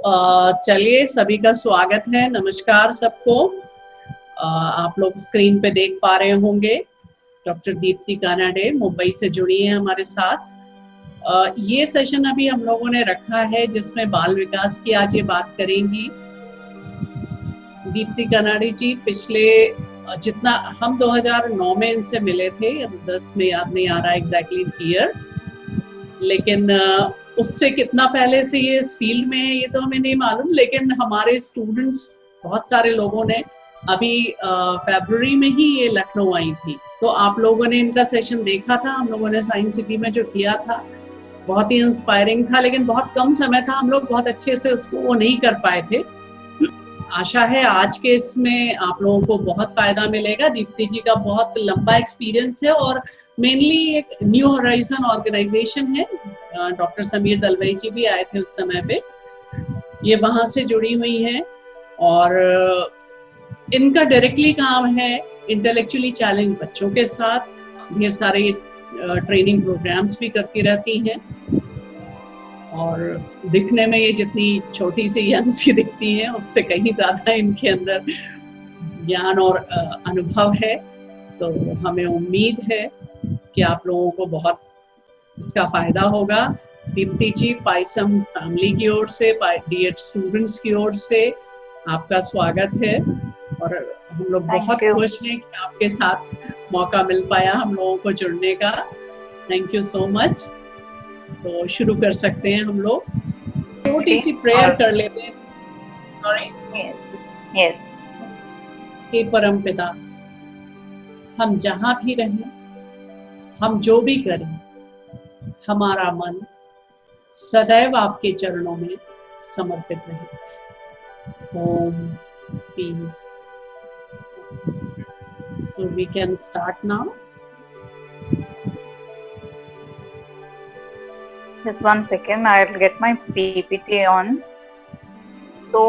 चलिए, सभी का स्वागत है। नमस्कार सबको। आप लोग स्क्रीन पे देख पा रहे होंगे डॉक्टर दीप्ति कानाडे मुंबई से जुड़ी है हमारे साथ। ये सेशन अभी हम लोगों ने रखा है जिसमें बाल विकास की आज ये बात करेंगी। दीप्ति कानाडे जी पिछले जितना हम 2009 में इनसे मिले थे, अब 10 में याद नहीं आ रहा एग्जैक्टली ईयर, लेकिन उससे कितना पहले से ये इस फील्ड में है ये तो हमें नहीं मालूम। लेकिन हमारे स्टूडेंट्स बहुत सारे लोगों ने अभी फरवरी में ही ये लखनऊ आई थी, तो आप लोगों ने इनका सेशन देखा था। हम लोगों ने साइंस सिटी में जो किया था बहुत ही इंस्पायरिंग था, लेकिन बहुत कम समय था, हम लोग बहुत अच्छे से उसको वो नहीं कर पाए थे। आशा है आज के इसमें आप लोगों को बहुत फायदा मिलेगा। दीप्ति जी का बहुत लंबा एक्सपीरियंस है और मेनली एक न्यू होराइजन ऑर्गेनाइजेशन है, डॉक्टर समीर दलवई जी भी आए थे उस समय पे, ये वहां से जुड़ी हुई हैं और इनका डायरेक्टली काम है इंटेलेक्चुअली चैलेंज बच्चों के साथ। ढेर सारे ट्रेनिंग प्रोग्राम्स भी करती रहती हैं और दिखने में ये जितनी छोटी सी यंग सी दिखती हैं उससे कहीं ज्यादा इनके अंदर ज्ञान और अनुभव है। तो हमें उम्मीद है कि आप लोगों को बहुत इसका फायदा होगा। दीप्ति जी, पाइसम फैमिली की ओर से, डीएड स्टूडेंट्स की ओर से आपका स्वागत है और हम लोग बहुत खुश हैं कि आपके साथ मौका मिल पाया हम लोगों को जुड़ने का। Thank you so much. तो शुरू कर सकते हैं हम लोग। छोटी सी प्रेयर कर लेते हैं। हे परम पिता, हम जहां भी रहें, हम जो भी करें, हमारा मन सदैव आपके चरणों में समर्पित रहे। ओम piece. So we can start now. Just 1 second, I'll get my PPT on. तो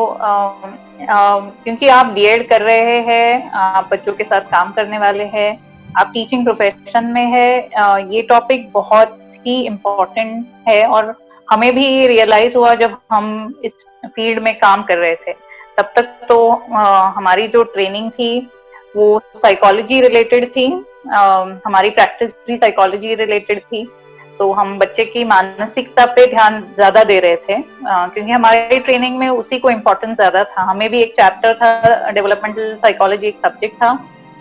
क्योंकि आप बीएड कर रहे हैं, आप बच्चों के साथ काम करने वाले हैं, आप टीचिंग प्रोफेशन में है, ये टॉपिक बहुत ही इम्पोर्टेंट है और हमें भी रियलाइज हुआ जब हम इस फील्ड में काम कर रहे थे। तब तक तो हमारी जो ट्रेनिंग थी वो साइकोलॉजी रिलेटेड थी, हमारी प्रैक्टिस भी साइकोलॉजी रिलेटेड थी, तो हम बच्चे की मानसिकता पे ध्यान ज्यादा दे रहे थे, क्योंकि हमारी ट्रेनिंग में उसी को इम्पोर्टेंस ज्यादा था। हमें भी एक चैप्टर था, डेवलपमेंटल साइकोलॉजी एक सब्जेक्ट था,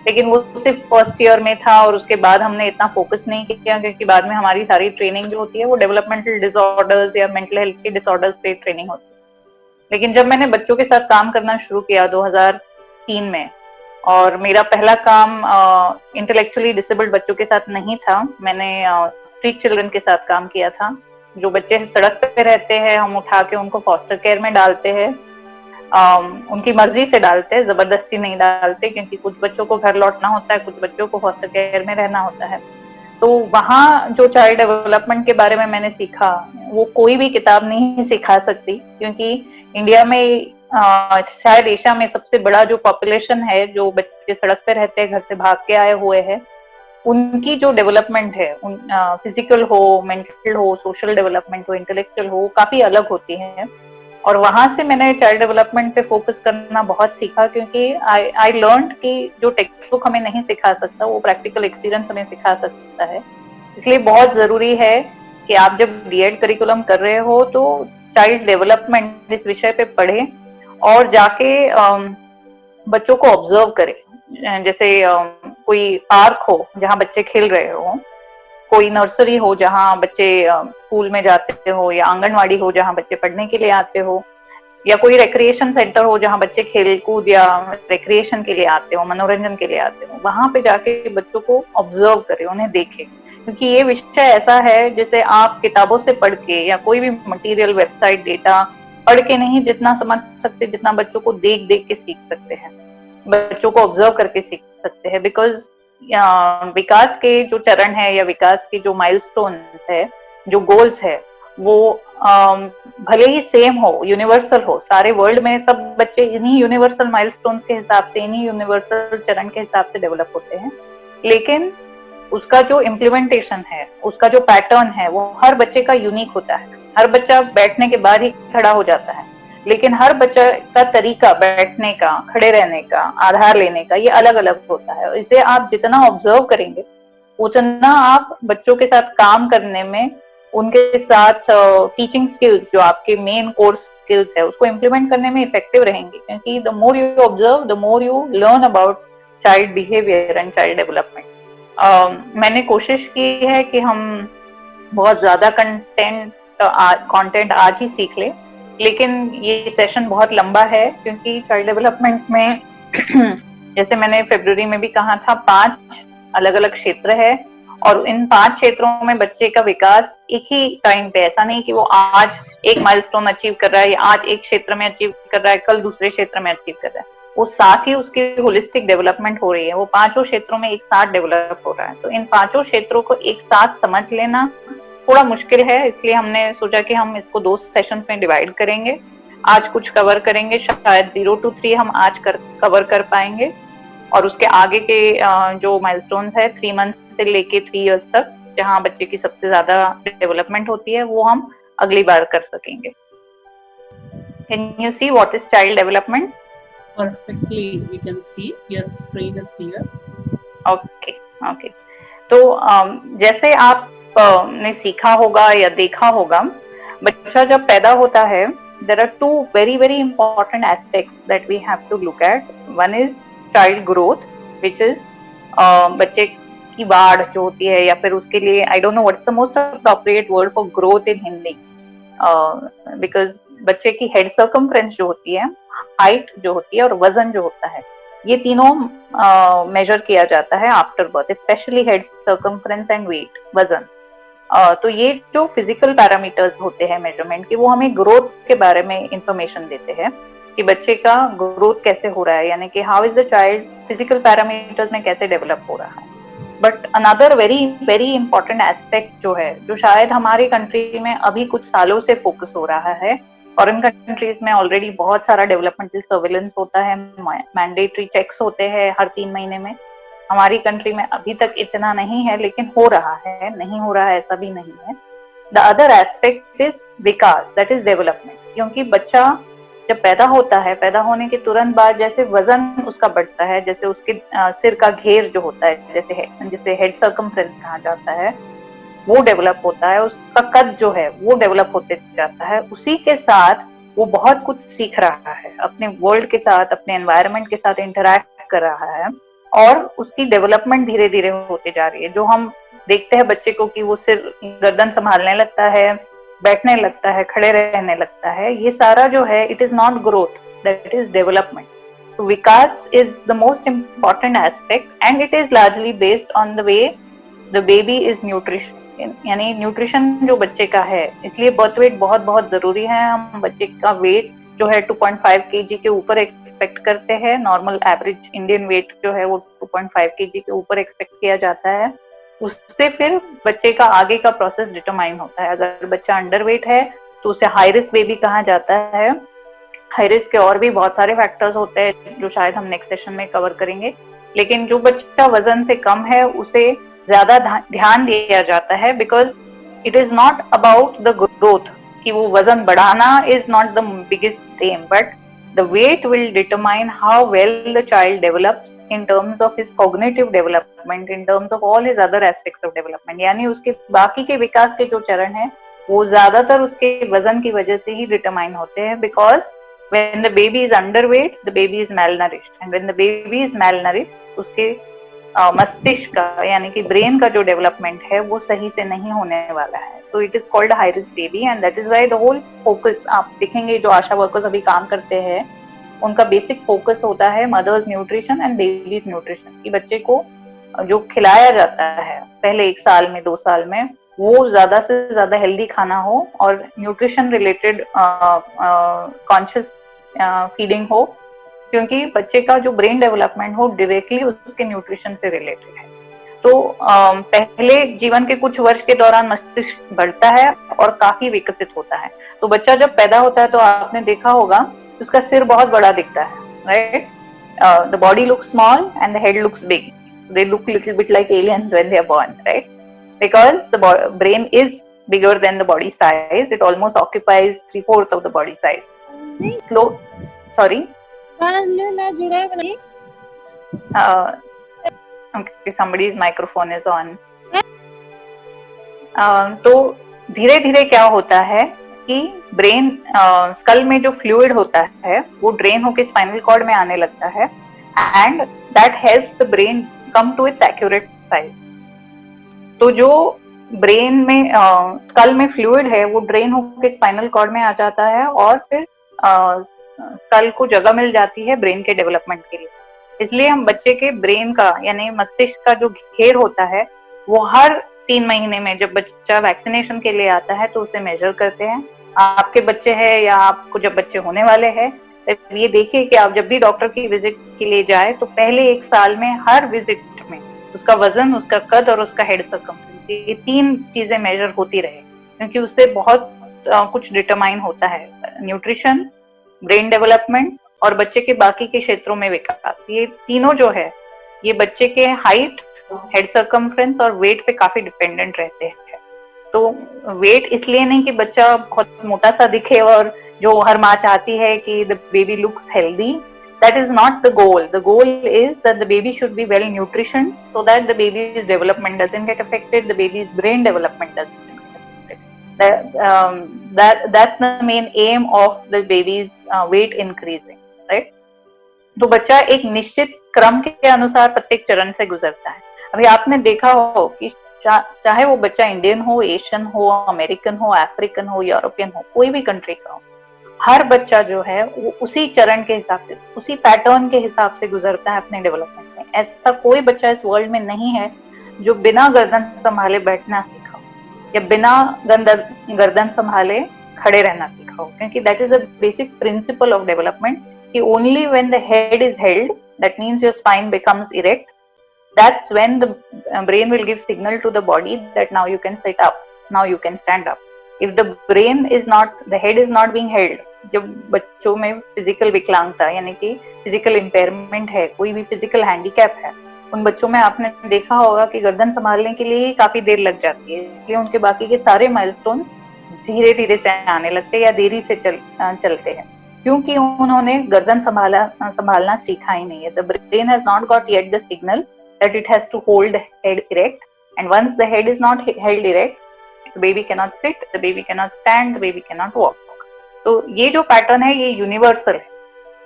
लेकिन वो सिर्फ फर्स्ट ईयर में था और उसके बाद हमने इतना फोकस नहीं किया, क्योंकि बाद में हमारी सारी ट्रेनिंग जो होती है वो डेवलपमेंटल डिसऑर्डर्स या मेंटल हेल्थ के डिसऑर्डर्स पे ट्रेनिंग होती है। लेकिन जब मैंने बच्चों के साथ काम करना शुरू किया 2003 में, और मेरा पहला काम इंटेलेक्चुअली डिसेबल्ड बच्चों के साथ नहीं था, मैंने स्ट्रीट चिल्ड्रन के साथ काम किया था। जो बच्चे सड़क पे रहते हैं, हम उठा के उनको फॉस्टर केयर में डालते हैं, उनकी मर्जी से डालते हैं, जबरदस्ती नहीं डालते, क्योंकि कुछ बच्चों को घर लौटना होता है, कुछ बच्चों को फॉस्टर केयर में रहना होता है। तो वहाँ जो चाइल्ड डेवलपमेंट के बारे में मैंने सीखा वो कोई भी किताब नहीं सिखा सकती, क्योंकि इंडिया में शायद एशिया में सबसे बड़ा जो पॉपुलेशन है, जो बच्चे सड़क पे रहते हैं, घर से भाग के आए हुए हैं, उनकी जो डेवलपमेंट है, फिजिकल हो, मेंटल हो, सोशल डेवलपमेंट हो, इंटेलेक्चुअल हो, काफी अलग होती है। और वहां से मैंने चाइल्ड डेवलपमेंट पे फोकस करना बहुत सीखा, क्योंकि आई लर्न कि जो टेक्स्ट बुक हमें नहीं सिखा सकता वो प्रैक्टिकल एक्सपीरियंस हमें सिखा सकता है। इसलिए बहुत जरूरी है कि आप जब बीएड करिकुलम कर रहे हो तो चाइल्ड डेवलपमेंट इस विषय पे पढ़े और जाके बच्चों को ऑब्जर्व करें। जैसे कोई पार्क हो जहाँ बच्चे खेल रहे हो, कोई नर्सरी हो जहाँ बच्चे स्कूल में जाते हो, या आंगनवाड़ी हो जहाँ बच्चे पढ़ने के लिए आते हो, या कोई रिक्रिएशन सेंटर हो जहाँ बच्चे खेल कूद या रिक्रिएशन के लिए आते हो, मनोरंजन के लिए आते हो, वहां पे जाके बच्चों को ऑब्जर्व करें, उन्हें देखें। क्योंकि ये विषय ऐसा है जिसे आप किताबों से पढ़ के या कोई भी मटेरियल, वेबसाइट, डेटा पढ़ के नहीं जितना समझ सकते, जितना बच्चों को देख देख के सीख सकते हैं, बच्चों को ऑब्जर्व करके सीख सकते हैं। बिकॉज विकास के जो चरण है या विकास के जो माइलस्टोन्स है, जो गोल्स है, वो भले ही सेम हो, यूनिवर्सल हो, सारे वर्ल्ड में सब बच्चे इन्हीं यूनिवर्सल माइलस्टोन्स के हिसाब से, इन्हीं यूनिवर्सल चरण के हिसाब से डेवलप होते हैं, लेकिन उसका जो इम्प्लीमेंटेशन है, उसका जो पैटर्न है, वो हर बच्चे का यूनिक होता है। हर बच्चा बैठने के बाद ही खड़ा हो जाता है, लेकिन हर बच्चा का तरीका बैठने का, खड़े रहने का, आधार लेने का ये अलग अलग होता है। इसे आप जितना ऑब्जर्व करेंगे उतना आप बच्चों के साथ काम करने में, उनके साथ टीचिंग स्किल्स जो आपके मेन कोर्स स्किल्स है उसको इम्प्लीमेंट करने में इफेक्टिव रहेंगे, क्योंकि the more you observe the more you learn about child behaviour and child development. मैंने कोशिश की है कि हम बहुत ज्यादा कंटेंट आज ही सीख ले, लेकिन ये सेशन बहुत लंबा है क्योंकि चाइल्ड डेवलपमेंट में जैसे मैंने फरवरी में भी कहा था 5 अलग अलग क्षेत्र है, और इन 5 क्षेत्रों में बच्चे का विकास एक ही टाइम पे, ऐसा नहीं कि वो आज एक माइलस्टोन अचीव कर रहा है या आज एक क्षेत्र में अचीव कर रहा है, कल दूसरे क्षेत्र में अचीव कर रहा है, वो साथ ही उसकी होलिस्टिक डेवलपमेंट हो रही है, वो 5 क्षेत्रों में एक साथ डेवलप हो रहा है। तो इन 5 क्षेत्रों को एक साथ समझ लेना थोड़ा मुश्किल है, इसलिए हमने सोचा कि हम इसको 2 सेशंस में डिवाइड करेंगे। आज कुछ कवर करेंगे, शायद 0 to 3 हम आज कवर कर पाएंगे, और उसके आगे के जो माइलस्टोन्स है 3 मंथ से लेके 3 इयर्स तक, जहाँ बच्चे की सबसे ज्यादा डेवलपमेंट होती है, वो हम अगली बार कर सकेंगे। Can you see what is child development? Perfectly, we can see. Yes, screen is clear. Okay. तो जैसे आप ने सीखा होगा या देखा होगा, बच्चा जब पैदा होता है, there are 2 very important aspects that we have to look at. One is child growth, which is बच्चे की बाढ़ जो होती है, या फिर उसके लिए I don't know what's the most appropriate word for growth in Hindi, because बच्चे की हेड सर्कमफ्रेंस जो होती है, हाइट जो होती है, और वजन जो होता है, ये तीनों मेजर किया जाता है after birth, specially head circumference and weight, वजन। तो ये जो फिजिकल पैरामीटर्स होते हैं मेजरमेंट के, वो हमें ग्रोथ के बारे में इंफॉर्मेशन देते हैं कि बच्चे का ग्रोथ कैसे हो रहा है, यानी कि how is the child physical parameters में कैसे डेवलप हो रहा है। But another very important aspect जो है, जो शायद हमारी कंट्री में अभी कुछ सालों से फोकस हो रहा है, फॉरेन कंट्रीज में ऑलरेडी बहुत सारा डेवलपमेंटल सर्विलेंस होता है, मैंडेटरी चेक्स होते हैं हर 3 महीने में। हमारी कंट्री में अभी तक इतना नहीं है, लेकिन हो रहा है, नहीं हो रहा है ऐसा भी नहीं है। The other aspect is Vikas, that is development, क्योंकि बच्चा जब पैदा होता है, पैदा होने के तुरंत बाद जैसे वजन उसका बढ़ता है, जैसे उसके सिर का घेर जो होता है, जैसे हेड सर्कमफ्रेंस कहा जाता है, वो डेवलप होता है, उसका कद जो है वो डेवलप होते जाता है, उसी के साथ वो बहुत कुछ सीख रहा है, अपने वर्ल्ड के साथ, अपने एनवायरनमेंट के साथ इंटरैक्ट कर रहा है, और उसकी डेवलपमेंट धीरे धीरे होते जा रही है। जो हम देखते हैं बच्चे को कि वो सिर गर्दन संभालने लगता है, बैठने लगता है, खड़े रहने लगता है, ये सारा जो है it is not growth, that is development. तो विकास is the most important aspect and it is largely based on the way the baby is nutrition, यानी न्यूट्रिशन जो बच्चे का है, इसलिए बर्थ वेट बहुत बहुत जरूरी है। हम बच्चे का वेट जो है 2.5 kg के ऊपर एक्सपेक्ट करते हैं, नॉर्मल एवरेज इंडियन वेट जो है वो 2.5 kg के ऊपर एक्सपेक्ट किया जाता है। उससे फिर बच्चे का आगे का प्रोसेस डिटरमाइन होता है। अगर बच्चा अंडरवेट है तो उसे हाई रिस्क बेबी कहा जाता है। हाई रिस्क के और भी बहुत सारे फैक्टर्स होते हैं जो शायद हम नेक्स्ट सेशन में कवर करेंगे, लेकिन जो बच्चा वजन से कम है उसे ज्यादा ध्यान दिया जाता है, because it is not about the growth, कि वो वजन बढ़ाना is not the biggest aim, but the weight will determine how well the child develops in terms of his cognitive development, in terms of all his other aspects of development, यानी उसके बाकी के विकास के जो चरण हैं वो ज्यादातर उसके वजन की वजह से ही डिटरमाइन होते हैं, because when the baby is underweight, the baby is malnourished, and when the baby is malnourished, उसके मस्तिष्क का यानी कि ब्रेन का जो डेवलपमेंट है वो सही से नहीं होने वाला है। तो it is called high risk baby, and that is why the whole focus, आप देखेंगे जो आशा वर्कर्स अभी काम करते हैं उनका बेसिक फोकस होता है mother's nutrition and baby's nutrition, कि बच्चे को जो खिलाया जाता है पहले 1 साल में 2 साल में वो ज्यादा से ज्यादा हेल्दी खाना हो और न्यूट्रिशन रिलेटेड कॉन्शियस फीडिंग हो, क्योंकि बच्चे का जो ब्रेन डेवलपमेंट हो डायरेक्टली उसके न्यूट्रिशन से रिलेटेड है। तो पहले जीवन के कुछ वर्ष के दौरान मस्तिष्क बढ़ता है और काफी विकसित होता है। तो बच्चा जब पैदा होता है तो आपने देखा होगा उसका सिर बहुत बड़ा दिखता है, right? The body looks small and the head looks big. They look little bit like aliens when they are born, right? Because the brain is bigger than the body size. It almost occupies 3/4 of the body size. Slow, sorry, somebody's microphone is on. तो धीरे धीरे क्या होता है कि brain school में जो fluid होता है वो ड्रेन होकर स्पाइनल कॉर्ड में आने लगता है and that helps the brain come to its accurate size. तो जो ब्रेन में स्कल में फ्लूइड है वो ड्रेन होकर स्पाइनल कॉर्ड में आ जाता है और फिर स्कल को जगह मिल जाती है ब्रेन के डेवलपमेंट के लिए। इसलिए हम बच्चे के ब्रेन का यानी मस्तिष्क का जो घेर होता है वो हर 3 महीने में जब बच्चा वैक्सीनेशन के लिए आता है तो उसे मेजर करते हैं। आपके बच्चे हैं या आपको जब बच्चे होने वाले हैं ये देखिए कि आप जब भी डॉक्टर की विजिट के लिए जाए तो पहले 1 साल में हर विजिट में उसका वजन, उसका कद और उसका हेड सर्कमफ्रेंस, ये 3 चीजें मेजर होती रहे, क्योंकि उससे बहुत कुछ डिटरमाइन होता है, न्यूट्रिशन, ब्रेन डेवलपमेंट और बच्चे के बाकी के क्षेत्रों में विकास। ये तीनों जो है ये बच्चे के हाइट, हेड सर्कमफ्रेंस और वेट पे काफी डिपेंडेंट रहते हैं। तो वेट इसलिए नहीं कि बच्चा बहुत मोटा सा दिखे और जो हर माँ चाहती है कि the baby looks healthy, that is not the goal. The goal is that the baby should be well nutritioned so that the baby's development doesn't get affected, the baby's brain development doesn't get affected. That's the main aim of the baby's weight increasing, right? तो बच्चा एक निश्चित क्रम के अनुसार प्रत्येक चरण से गुजरता है। अभी आपने देखा हो कि चाहे वो बच्चा इंडियन हो, एशियन हो, अमेरिकन हो, अफ्रीकन हो, यूरोपियन हो, कोई भी कंट्री का हो, हर बच्चा जो है वो उसी चरण के हिसाब से, उसी पैटर्न के हिसाब से गुजरता है अपने डेवलपमेंट में। ऐसा कोई बच्चा इस वर्ल्ड में नहीं है जो बिना गर्दन संभाले बैठना सीखा हो या बिना गर्दन संभाले खड़े रहना सीखा हो, क्योंकि that is the basic principle of development कि only when the head is held, that means your spine becomes erect, that's when the brain will give signal to the body that now you can sit up, now you can stand up. If the brain is not, the head is not being held, जब बच्चों में physical विकलांगता यानी कि physical impairment है, कोई भी physical handicap है, उन बच्चों में आपने देखा होगा कि गर्दन संभालने के लिए काफी देर लग जाती है, इसलिए उनके बाकी के सारे माइलस्टोन धीरे धीरे से आने लगते हैं या देरी से चलते हैं, क्योंकि उन्होंने गर्दन संभालना सीखा ही नहीं है। The brain has not got yet the signal that it has to hold the head erect, and once the head is not held erect, the baby cannot sit, the baby cannot stand, the baby cannot walk. तो ये जो pattern है ये universal है,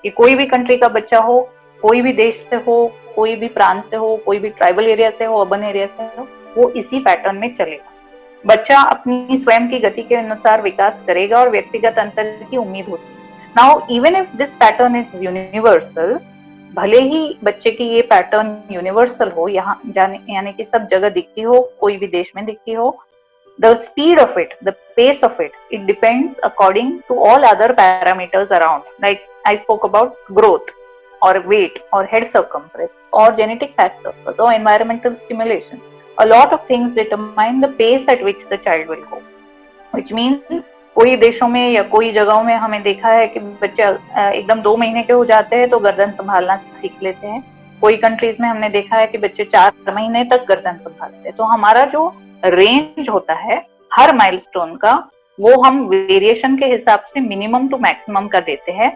ये कोई भी country का बच्चा हो, कोई भी देश से हो, कोई भी प्रांत से हो, कोई भी ट्राइबल एरिया से हो, अर्बन एरिया से हो, वो इसी पैटर्न में चलेगा। बच्चा अपनी स्वयं की गति के अनुसार विकास करेगा और व्यक्तिगत अंतर की उम्मीद होती है। Now even if this pattern is universal, भले ही बच्चे की ये पैटर्न यूनिवर्सल हो, यहाँ जाने यानी कि सब जगह दिखती हो, कोई भी देश में दिखती हो, the speed of it, the pace of it, it depends according to all other parameters around, like I spoke about growth or weight or head circumference or genetic factors or environmental stimulation. A lot of things determine the pace at which the child will go, which means कोई देशों में या कोई जगहों में हमें देखा है कि बच्चे एकदम 2 महीने के हो जाते हैं तो गर्दन संभालना सीख लेते हैं, कोई कंट्रीज में हमने देखा है कि बच्चे 4 महीने तक गर्दन संभालते हैं। तो हमारा जो रेंज होता है हर माइलस्टोन का, वो हम वेरिएशन के हिसाब से मिनिमम टू मैक्सिमम का देते हैं।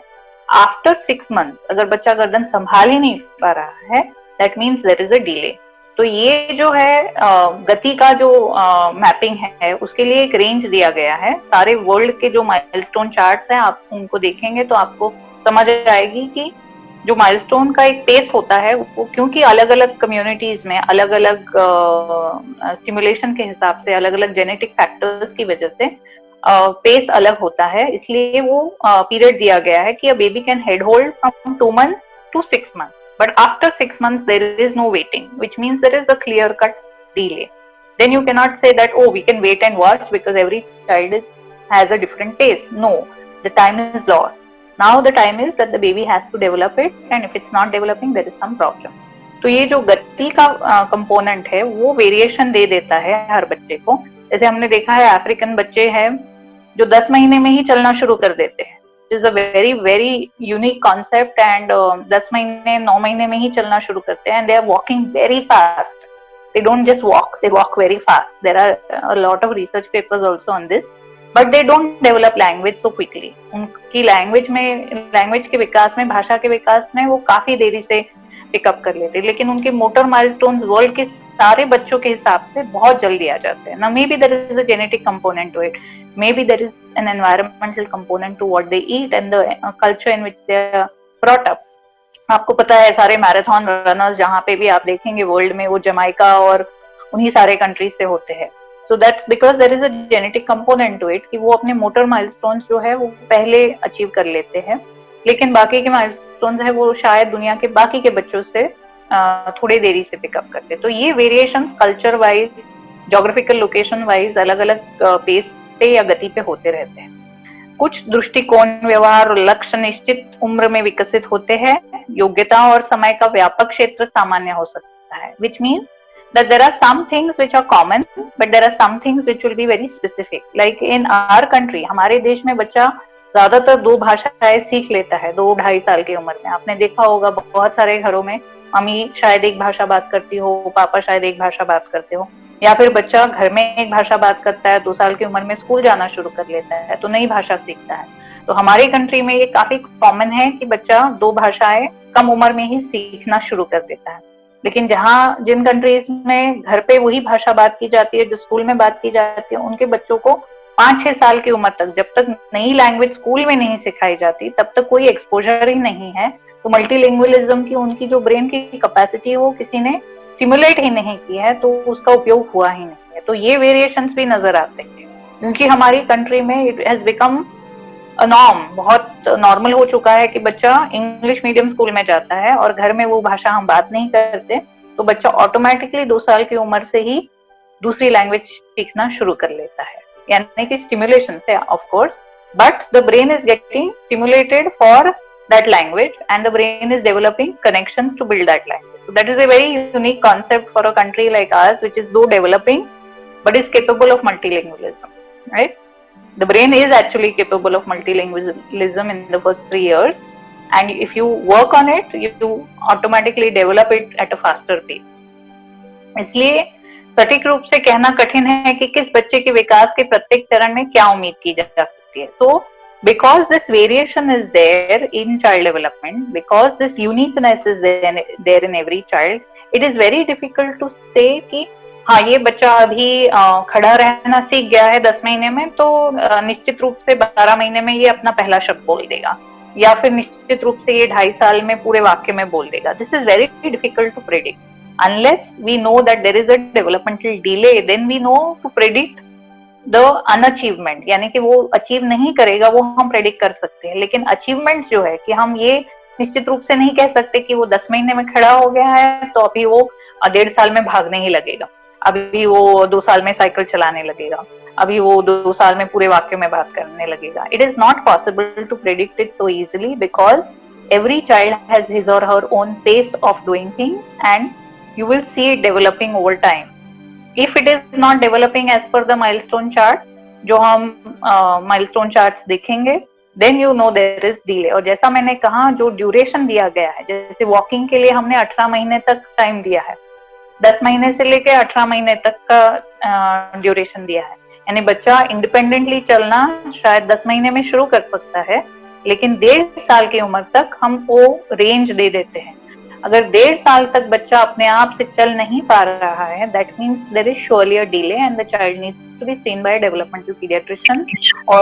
आफ्टर 6 मंथ अगर बच्चा गर्दन संभाल ही नहीं पा रहा है, that means there is a delay. तो ये जो है गति का जो मैपिंग है उसके लिए एक रेंज दिया गया है। सारे वर्ल्ड के जो माइलस्टोन चार्ट्स हैं आप उनको देखेंगे तो आपको समझ आएगी कि जो माइलस्टोन का एक पेस होता है वो, क्योंकि अलग अलग कम्युनिटीज में अलग अलग स्टिमुलेशन के हिसाब से, अलग अलग जेनेटिक फैक्टर्स की वजह से पेस अलग होता है, इसलिए वो पीरियड दिया गया है कि a baby can head hold from 2 months to 6 months. But after 6 months, there is no waiting, which means there is a clear-cut delay. Then you cannot say that, oh, we can wait and watch because every child has a different pace. No, the time is lost. Now the time is that the baby has to develop it, and if it's not developing, there is some problem. तो ये जो गति का component है वो variation दे देता है हर बच्चे को। जैसे हमने देखा है अफ्रीकन बच्चे हैं जो 10 महीने में ही चलना शुरू कर देते हैं, which is a very very unique concept, and 10 महीने 9 महीने में ही चलना शुरू करते हैं, and they are walking very fast. They don't just walk, they walk very fast. There are a lot of research papers also on this. But they don't develop language so quickly. उनकी language के विकास में, भाषा के विकास में वो काफी देरी से पिकअप कर लेते हैं, लेकिन उनके मोटर माइलस्टोन्स वर्ल्ड के सारे बच्चों के हिसाब से बहुत जल्दी आ जाते हैं ना। Maybe there is a genetic component to it, maybe there is an environmental component to what they eat and the culture in which they are brought up. आपको पता है सारे मैराथन रनर्स जहाँ पे भी आप देखेंगे world में, वो जमाइका और उन्हीं सारे कंट्री से होते हैं। So that's because there is a genetic component to it कि वो अपने मोटर माइलस्टोन्स जो है वो पहले अचीव कर लेते हैं, लेकिन बाकी के माइलस्टोन्स है वो शायद दुनिया के बाकी के बच्चों से थोड़ी देरी से पिकअप करते। तो ये variations culture wise, geographical location wise अलग अलग पेस पे या गति पे होते रहते हैं। कुछ दृष्टिकोण, व्यवहार और लक्ष्य निश्चित उम्र में विकसित होते हैं। योग्यता और समय का व्यापक क्षेत्र सामान्य हो सकता है, which means that there are some things which are common, but there are some things which will be very specific. Like in our country, हमारे देश में बच्चा ज्यादातर 2 भाषाएं सीख लेता है 2-2.5 साल की उम्र में। आपने देखा होगा बहुत सारे घरों में मम्मी शायद एक भाषा बात करती हो, पापा शायद एक भाषा बात करते हो, या फिर बच्चा घर में एक भाषा बात करता है, 2 साल की उम्र में स्कूल जाना शुरू कर लेता है तो नई भाषा सीखता है। तो हमारी कंट्री में ये काफी कॉमन है कि बच्चा 2 भाषाएं कम उम्र में ही सीखना शुरू कर देता है। लेकिन जिन कंट्रीज में घर पे वही भाषा बात की जाती है जो स्कूल में बात की जाती है, उनके बच्चों को 5-6 साल की उम्र तक, जब तक नई लैंग्वेज स्कूल में नहीं सिखाई जाती तब तक कोई एक्सपोजर ही नहीं है। तो मल्टीलिंगुअलिज्म की उनकी जो ब्रेन की कैपेसिटी है वो किसी ने स्टिमुलेट ही नहीं की है, तो उसका उपयोग हुआ ही नहीं है। तो ये वेरिएशंस भी नजर आते हैं, क्योंकि हमारी कंट्री में it has become a norm, बहुत नॉर्मल हो चुका है कि बच्चा इंग्लिश मीडियम स्कूल में जाता है और घर में वो भाषा हम बात नहीं करते, तो बच्चा ऑटोमेटिकली 2 साल की उम्र से ही दूसरी लैंग्वेज सीखना शुरू कर लेता है, यानी कि स्टिमुलेशन से of course, but the brain is getting stimulated for that language and the brain is developing connections to build that language. So that is a very unique concept for a country like ours, which is though developing but is capable of multilingualism, right? The brain is actually capable of multilingualism in the first 3 years, and if you work on it you automatically develop it at a faster pace. इसलिए सटीक रूप से कहना कठिन है कि किस बच्चे के विकास के प्रत्येक चरण में क्या उम्मीद की जा सकती है। तो because this variation is there in child development, because this uniqueness is there in every child, it is very difficult to say कि हाँ ये बच्चा अभी खड़ा रहना सीख गया है 10 महीने में, तो निश्चित रूप से 12 महीने में ये अपना पहला शब्द बोल देगा, या फिर निश्चित रूप से ये 2.5 साल में पूरे वाक्य में बोल देगा। This is very difficult to predict. Unless we know that there is a developmental delay, then we know to predict the unachievement, यानी कि वो अचीव नहीं करेगा वो हम प्रेडिक्ट कर सकते हैं, लेकिन अचीवमेंट्स जो है कि हम ये निश्चित रूप से नहीं कह सकते कि वो 10 महीने में खड़ा हो गया है तो अभी वो 1.5 साल में भागने ही लगेगा, अभी वो 2 साल में साइकिल चलाने लगेगा, अभी वो 2 साल में पूरे वाक्य में बात करने लगेगा। It is not possible to predict it so easily because every child has his और her own pace of doing things and you will see it developing over time. If it is not developing as per the milestone chart, जो हम milestone charts देखेंगे, then you know there is delay। और जैसा मैंने कहा जो duration दिया गया है, जैसे वॉकिंग के लिए हमने 18 महीने तक टाइम दिया है, 10 महीने से लेके 18 महीने तक का ड्यूरेशन दिया है, यानी बच्चा इंडिपेंडेंटली चलना शायद 10 महीने में शुरू कर सकता है, लेकिन 1.5 साल की उम्र तक हम वो रेंज दे देते हैं। अगर 1.5 साल तक बच्चा अपने आप से चल नहीं पा रहा है, that means there is surely a delay and the child needs to be seen by a developmental pediatrician or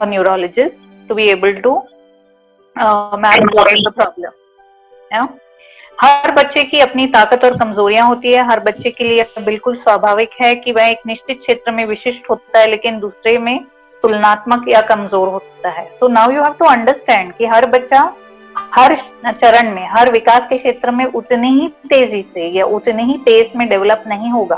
a neurologist to be able to map what is the problem. Yeah? हर बच्चे की अपनी ताकत और कमजोरियां होती है। हर बच्चे के लिए बिल्कुल स्वाभाविक है कि वह एक निश्चित क्षेत्र में विशिष्ट होता है, लेकिन दूसरे में तुलनात्मक या कमजोर होता है। So now you have to understand कि हर बच्चा हर चरण में, हर विकास के क्षेत्र में उतनी ही तेजी से या उतने ही पेस में डेवलप नहीं होगा,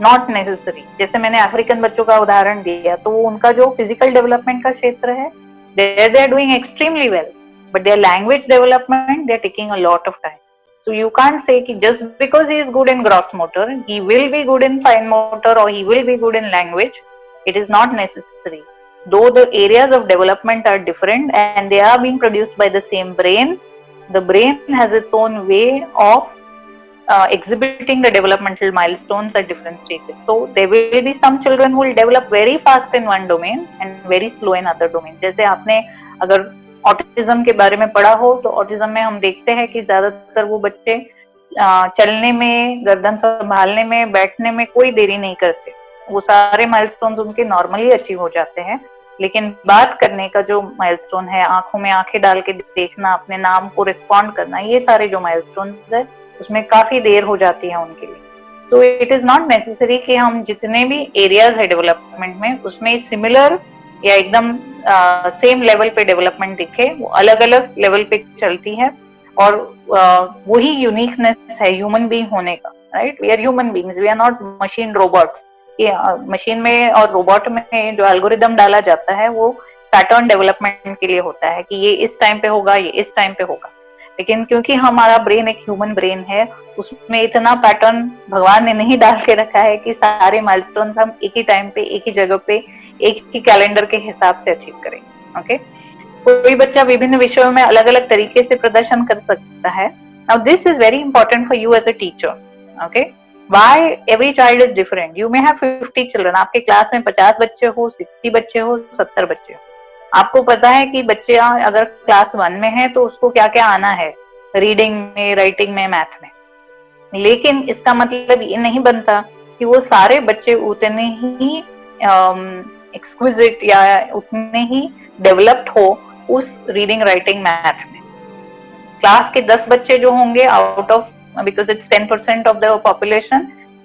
नॉट नेसेसरी। जैसे मैंने अफ्रीकन बच्चों का उदाहरण दिया, तो उनका जो फिजिकल डेवलपमेंट का क्षेत्र है, they are doing extremely well, but their language development, they are taking a lot of time. So you can't say कि just because he is good in gross motor, he will be good in fine motor or he will be good in language. It is not necessary. Though the areas of development are different and they are being produced by the same brain, the brain has its own way of exhibiting the developmental milestones at different stages. So there will be some children who will develop very fast in one domain and very slow in other domain. जैसे आपने अगर autism के बारे में पढ़ा हो तो autism में हम देखते हैं कि ज्यादातर वो बच्चे चलने में, गर्दन संभालने में, बैठने में कोई देरी नहीं करते, वो सारे माइलस्टोन्स उनके नॉर्मली अचीव हो जाते हैं। लेकिन बात करने का जो माइलस्टोन है, आंखों में आंखें डाल के देखना, अपने नाम को रिस्पॉन्ड करना, ये सारे जो माइलस्टोन्स है उसमें काफी देर हो जाती है उनके लिए। तो इट इज नॉट नेसेसरी कि हम जितने भी एरियाज है डेवलपमेंट में उसमें सिमिलर या एकदम सेम लेवल पे डेवलपमेंट दिखे, वो अलग अलग लेवल पे चलती है। और वही यूनिकनेस है ह्यूमन बीइंग होने का, right? We are human beings, we are not machine robots. Machine में और रोबोट में जो एल्गोरिदम डाला जाता है वो पैटर्न डेवलपमेंट के लिए होता है कि ये इस टाइम पे होगा, ये इस टाइम पे होगा। लेकिन क्योंकि हमारा ब्रेन एक ह्यूमन ब्रेन है, उसमें इतना पैटर्न भगवान ने नहीं डाल के रखा है कि सारे माइलस्टोन हम एक ही टाइम पे, एक ही जगह पे, एक ही कैलेंडर के हिसाब से अचीव करेंगे। ओके, कोई बच्चा विभिन्न विषयों में अलग अलग तरीके से प्रदर्शन कर सकता है। Now this is very important for you as a teacher. Okay, why every child is different. You may have 50 children, आपके क्लास में 50 बच्चे हो, 60 बच्चे हो, 70 बच्चे हो। आपको पता है कि बच्चे अगर क्लास 1 में है तो उसको क्या क्या आना है, रीडिंग में, राइटिंग में, मैथ में। लेकिन इसका मतलब ये नहीं बनता कि वो सारे बच्चे उतने ही एक्सक्विजिट या उतने ही डेवलप्ड हो उस रीडिंग, राइटिंग, मैथ में। क्लास के 10 बच्चे जो होंगे out of, because it's 10% of the population,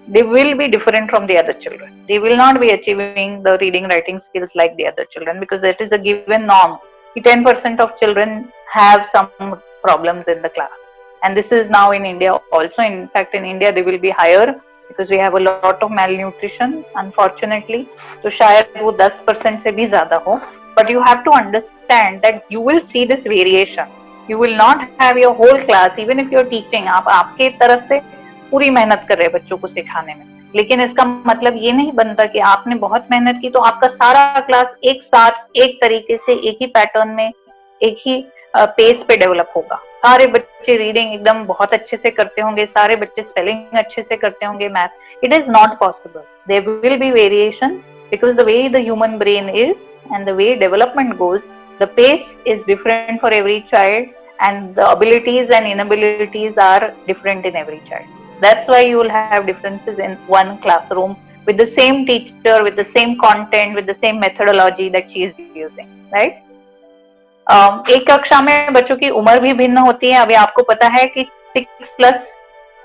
they will be different from the other children. They will not be achieving the reading, writing skills like the other children, because that is a given norm. 10% of children have some problems in the class, and this is now in India also. In fact, in India they will be higher because we have a lot of malnutrition, unfortunately. So शायद वो 10% से भी ज़्यादा हो, but you have to understand that you will see this variation. You will not have your whole class, even if you're teaching, आप आपके तरफ से पूरी मेहनत कर रहे हैं बच्चों को सिखाने में, लेकिन इसका मतलब ये नहीं बनता कि आपने बहुत मेहनत की तो आपका सारा क्लास एक साथ, एक तरीके से, एक ही पैटर्न में, एक ही पेस पे डेवलप होगा। सारे बच्चे रीडिंग एकदम बहुत अच्छे से करते होंगे, सारे बच्चे स्पेलिंग अच्छे से करते होंगे, math. It is not possible. There will be variation because the way the human brain is and the way development goes, the pace is different for every child, and the abilities and inabilities are different in every child. That's why you will have differences in one classroom with the same teacher, with the same content, with the same methodology that she is using, right? एक कक्षा में बच्चों की उम्र भी भिन्न होती है। अभी आपको पता है कि 6+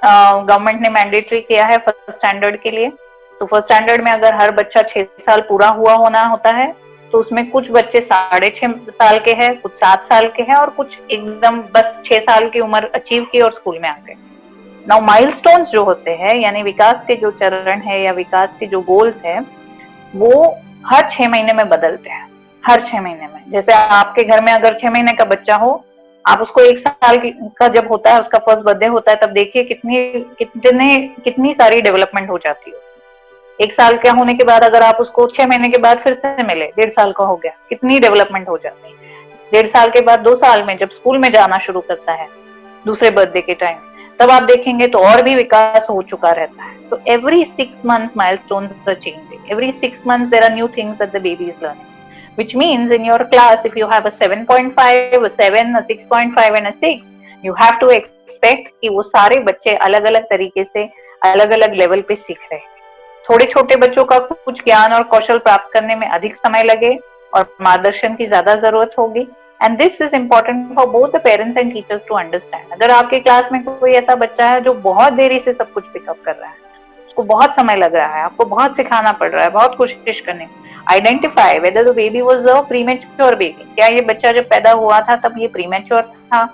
गवर्नमेंट ने मैंडेटरी किया है फर्स्ट स्टैंडर्ड के लिए। तो फर्स्ट स्टैंडर्ड में अगर हर बच्चा 6 साल पूरा हुआ होना होता है तो उसमें कुछ बच्चे 6.5 साल के हैं, कुछ 7 साल के हैं, और कुछ एकदम बस 6 साल की उम्र अचीव की और स्कूल में आ गए। नाउ माइलस्टोन्स जो होते हैं, यानी विकास के जो चरण है या विकास के जो गोल्स है, वो हर 6 महीने में बदलते हैं। हर 6 महीने में, जैसे आपके घर में अगर 6 महीने का बच्चा हो, आप उसको 1 साल का जब होता है, उसका फर्स्ट बर्थडे होता है, तब देखिए कितनी सारी डेवलपमेंट हो जाती है। 1 साल का होने के बाद अगर आप उसको 6 महीने के बाद फिर से मिले, 1.5 साल का हो गया, कितनी डेवलपमेंट हो जाती है। 1.5 साल के बाद 2 साल में जब स्कूल में जाना शुरू करता है, दूसरे बर्थडे के टाइम, तब आप देखेंगे तो और भी विकास हो चुका रहता है। तो every 6 months milestones are changing. Every 6 months there are new things that the baby is learning. Which means in your class, if you have a 7.5, a 7, a 6.5 and a 6, you have to expect कि वो सारे बच्चे अलग अलग तरीके से अलग अलग लेवल पे सीख रहे हैं। थोड़े छोटे बच्चों का कुछ ज्ञान और कौशल प्राप्त करने में अधिक समय लगे और मार्गदर्शन की ज्यादा जरूरत होगी। And this is important for both the parents and teachers to understand. अगर आपके क्लास में कोई ऐसा बच्चा है जो बहुत देरी से सब कुछ पिकअप कर रहा है, उसको बहुत समय लग रहा है, आपको बहुत सिखाना पड़ रहा है, बहुत कोशिश करने, identify whether the baby was a premature baby. क्या ये बच्चा जब पैदा हुआ था तब ये प्रीमेच्योर था?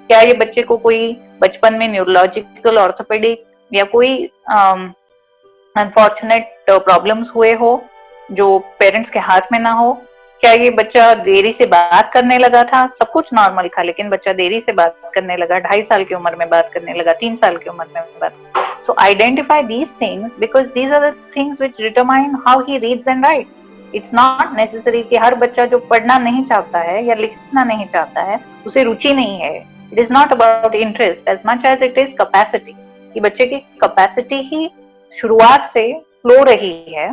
क्या ये बच्चे को कोई बचपन में न्यूरोलॉजिकल, ऑर्थोपेडिक या कोई अनफॉर्चुनेट प्रॉब्लम्स हुए हो जो पेरेंट्स के हाथ में ना हो? क्या ये बच्चा देरी से बात करने लगा था? सब कुछ नॉर्मल था, लेकिन बच्चा देरी से बात करने लगा, 2.5 साल की उम्र में बात करने लगा, 3 साल की उम्र में बात। So identify these things because these are the things which determine how he reads and writes. It's not necessary कि हर बच्चा जो पढ़ना नहीं चाहता है या लिखना नहीं चाहता है, उसे रुचि नहीं है। It is not about interest as much as it is capacity, कि कि बच्चे की कैपेसिटी ही शुरुआत से स्लो रही है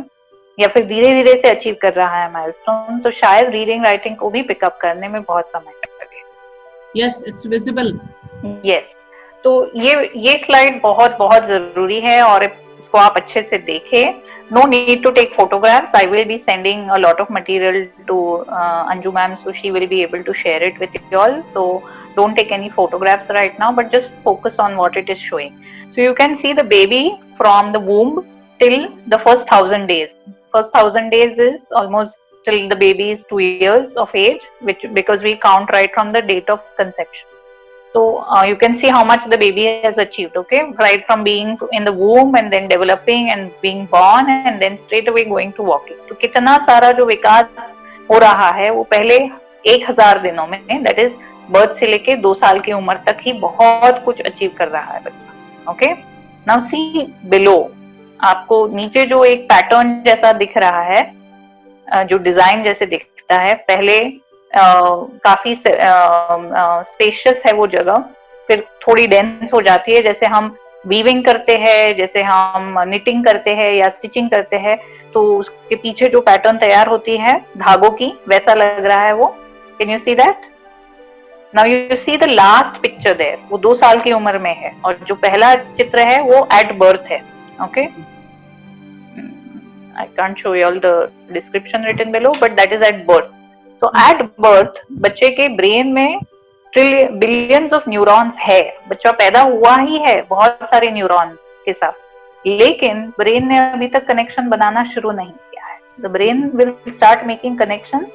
या फिर धीरे धीरे से अचीव कर रहा है माइलस्टोन, तो शायद रीडिंग राइटिंग को भी पिकअप करने में बहुत समय लगे। Yes, it's visible. यस, तो ये स्लाइड बहुत बहुत जरूरी है और इसको आप अच्छे से देखें। No need to take photographs. I will be sending a lot of material to Anju ma'am, so she will be able to share it with you all. So don't take any photographs right now, but just focus on what it is showing. So you can see the baby from the womb till the first 1,000 days. First 1,000 days is almost till the baby is 2 years of age, which because we count right from the date of conception. So you can see how much the baby has achieved, okay, right from being in the womb and then developing and being born and then straight away going to walking. तो कितना सारा जो विकास हो रहा है वो पहले 1,000 दिनों में, that is बर्थ से लेके 2 साल की उम्र तक ही बहुत कुछ अचीव कर रहा है बच्चा। ओके, नाउ सी बिलो, आपको नीचे जो एक पैटर्न जैसा दिख रहा है, जो डिजाइन जैसे दिखता है, पहले काफी स्पेशियस है वो जगह, फिर थोड़ी डेंस हो जाती है, जैसे हम वीविंग करते हैं, जैसे हम निटिंग करते हैं या स्टिचिंग करते हैं, तो उसके पीछे जो पैटर्न तैयार होती है धागों की, वैसा लग रहा है वो। Can you see that? Now you see the last picture there, वो 2 साल की उम्र में है, और जो पहला चित्र है वो एट बर्थ है। Okay, I can't show you all the description written below, but that is at birth. तो एट बर्थ बच्चे के ब्रेन में बिलियंस ऑफ न्यूरॉन्स है, बच्चा पैदा हुआ ही है बहुत सारे न्यूरॉन के साथ, लेकिन ब्रेन ने अभी तक कनेक्शन बनाना शुरू नहीं किया है। The brain will start making connection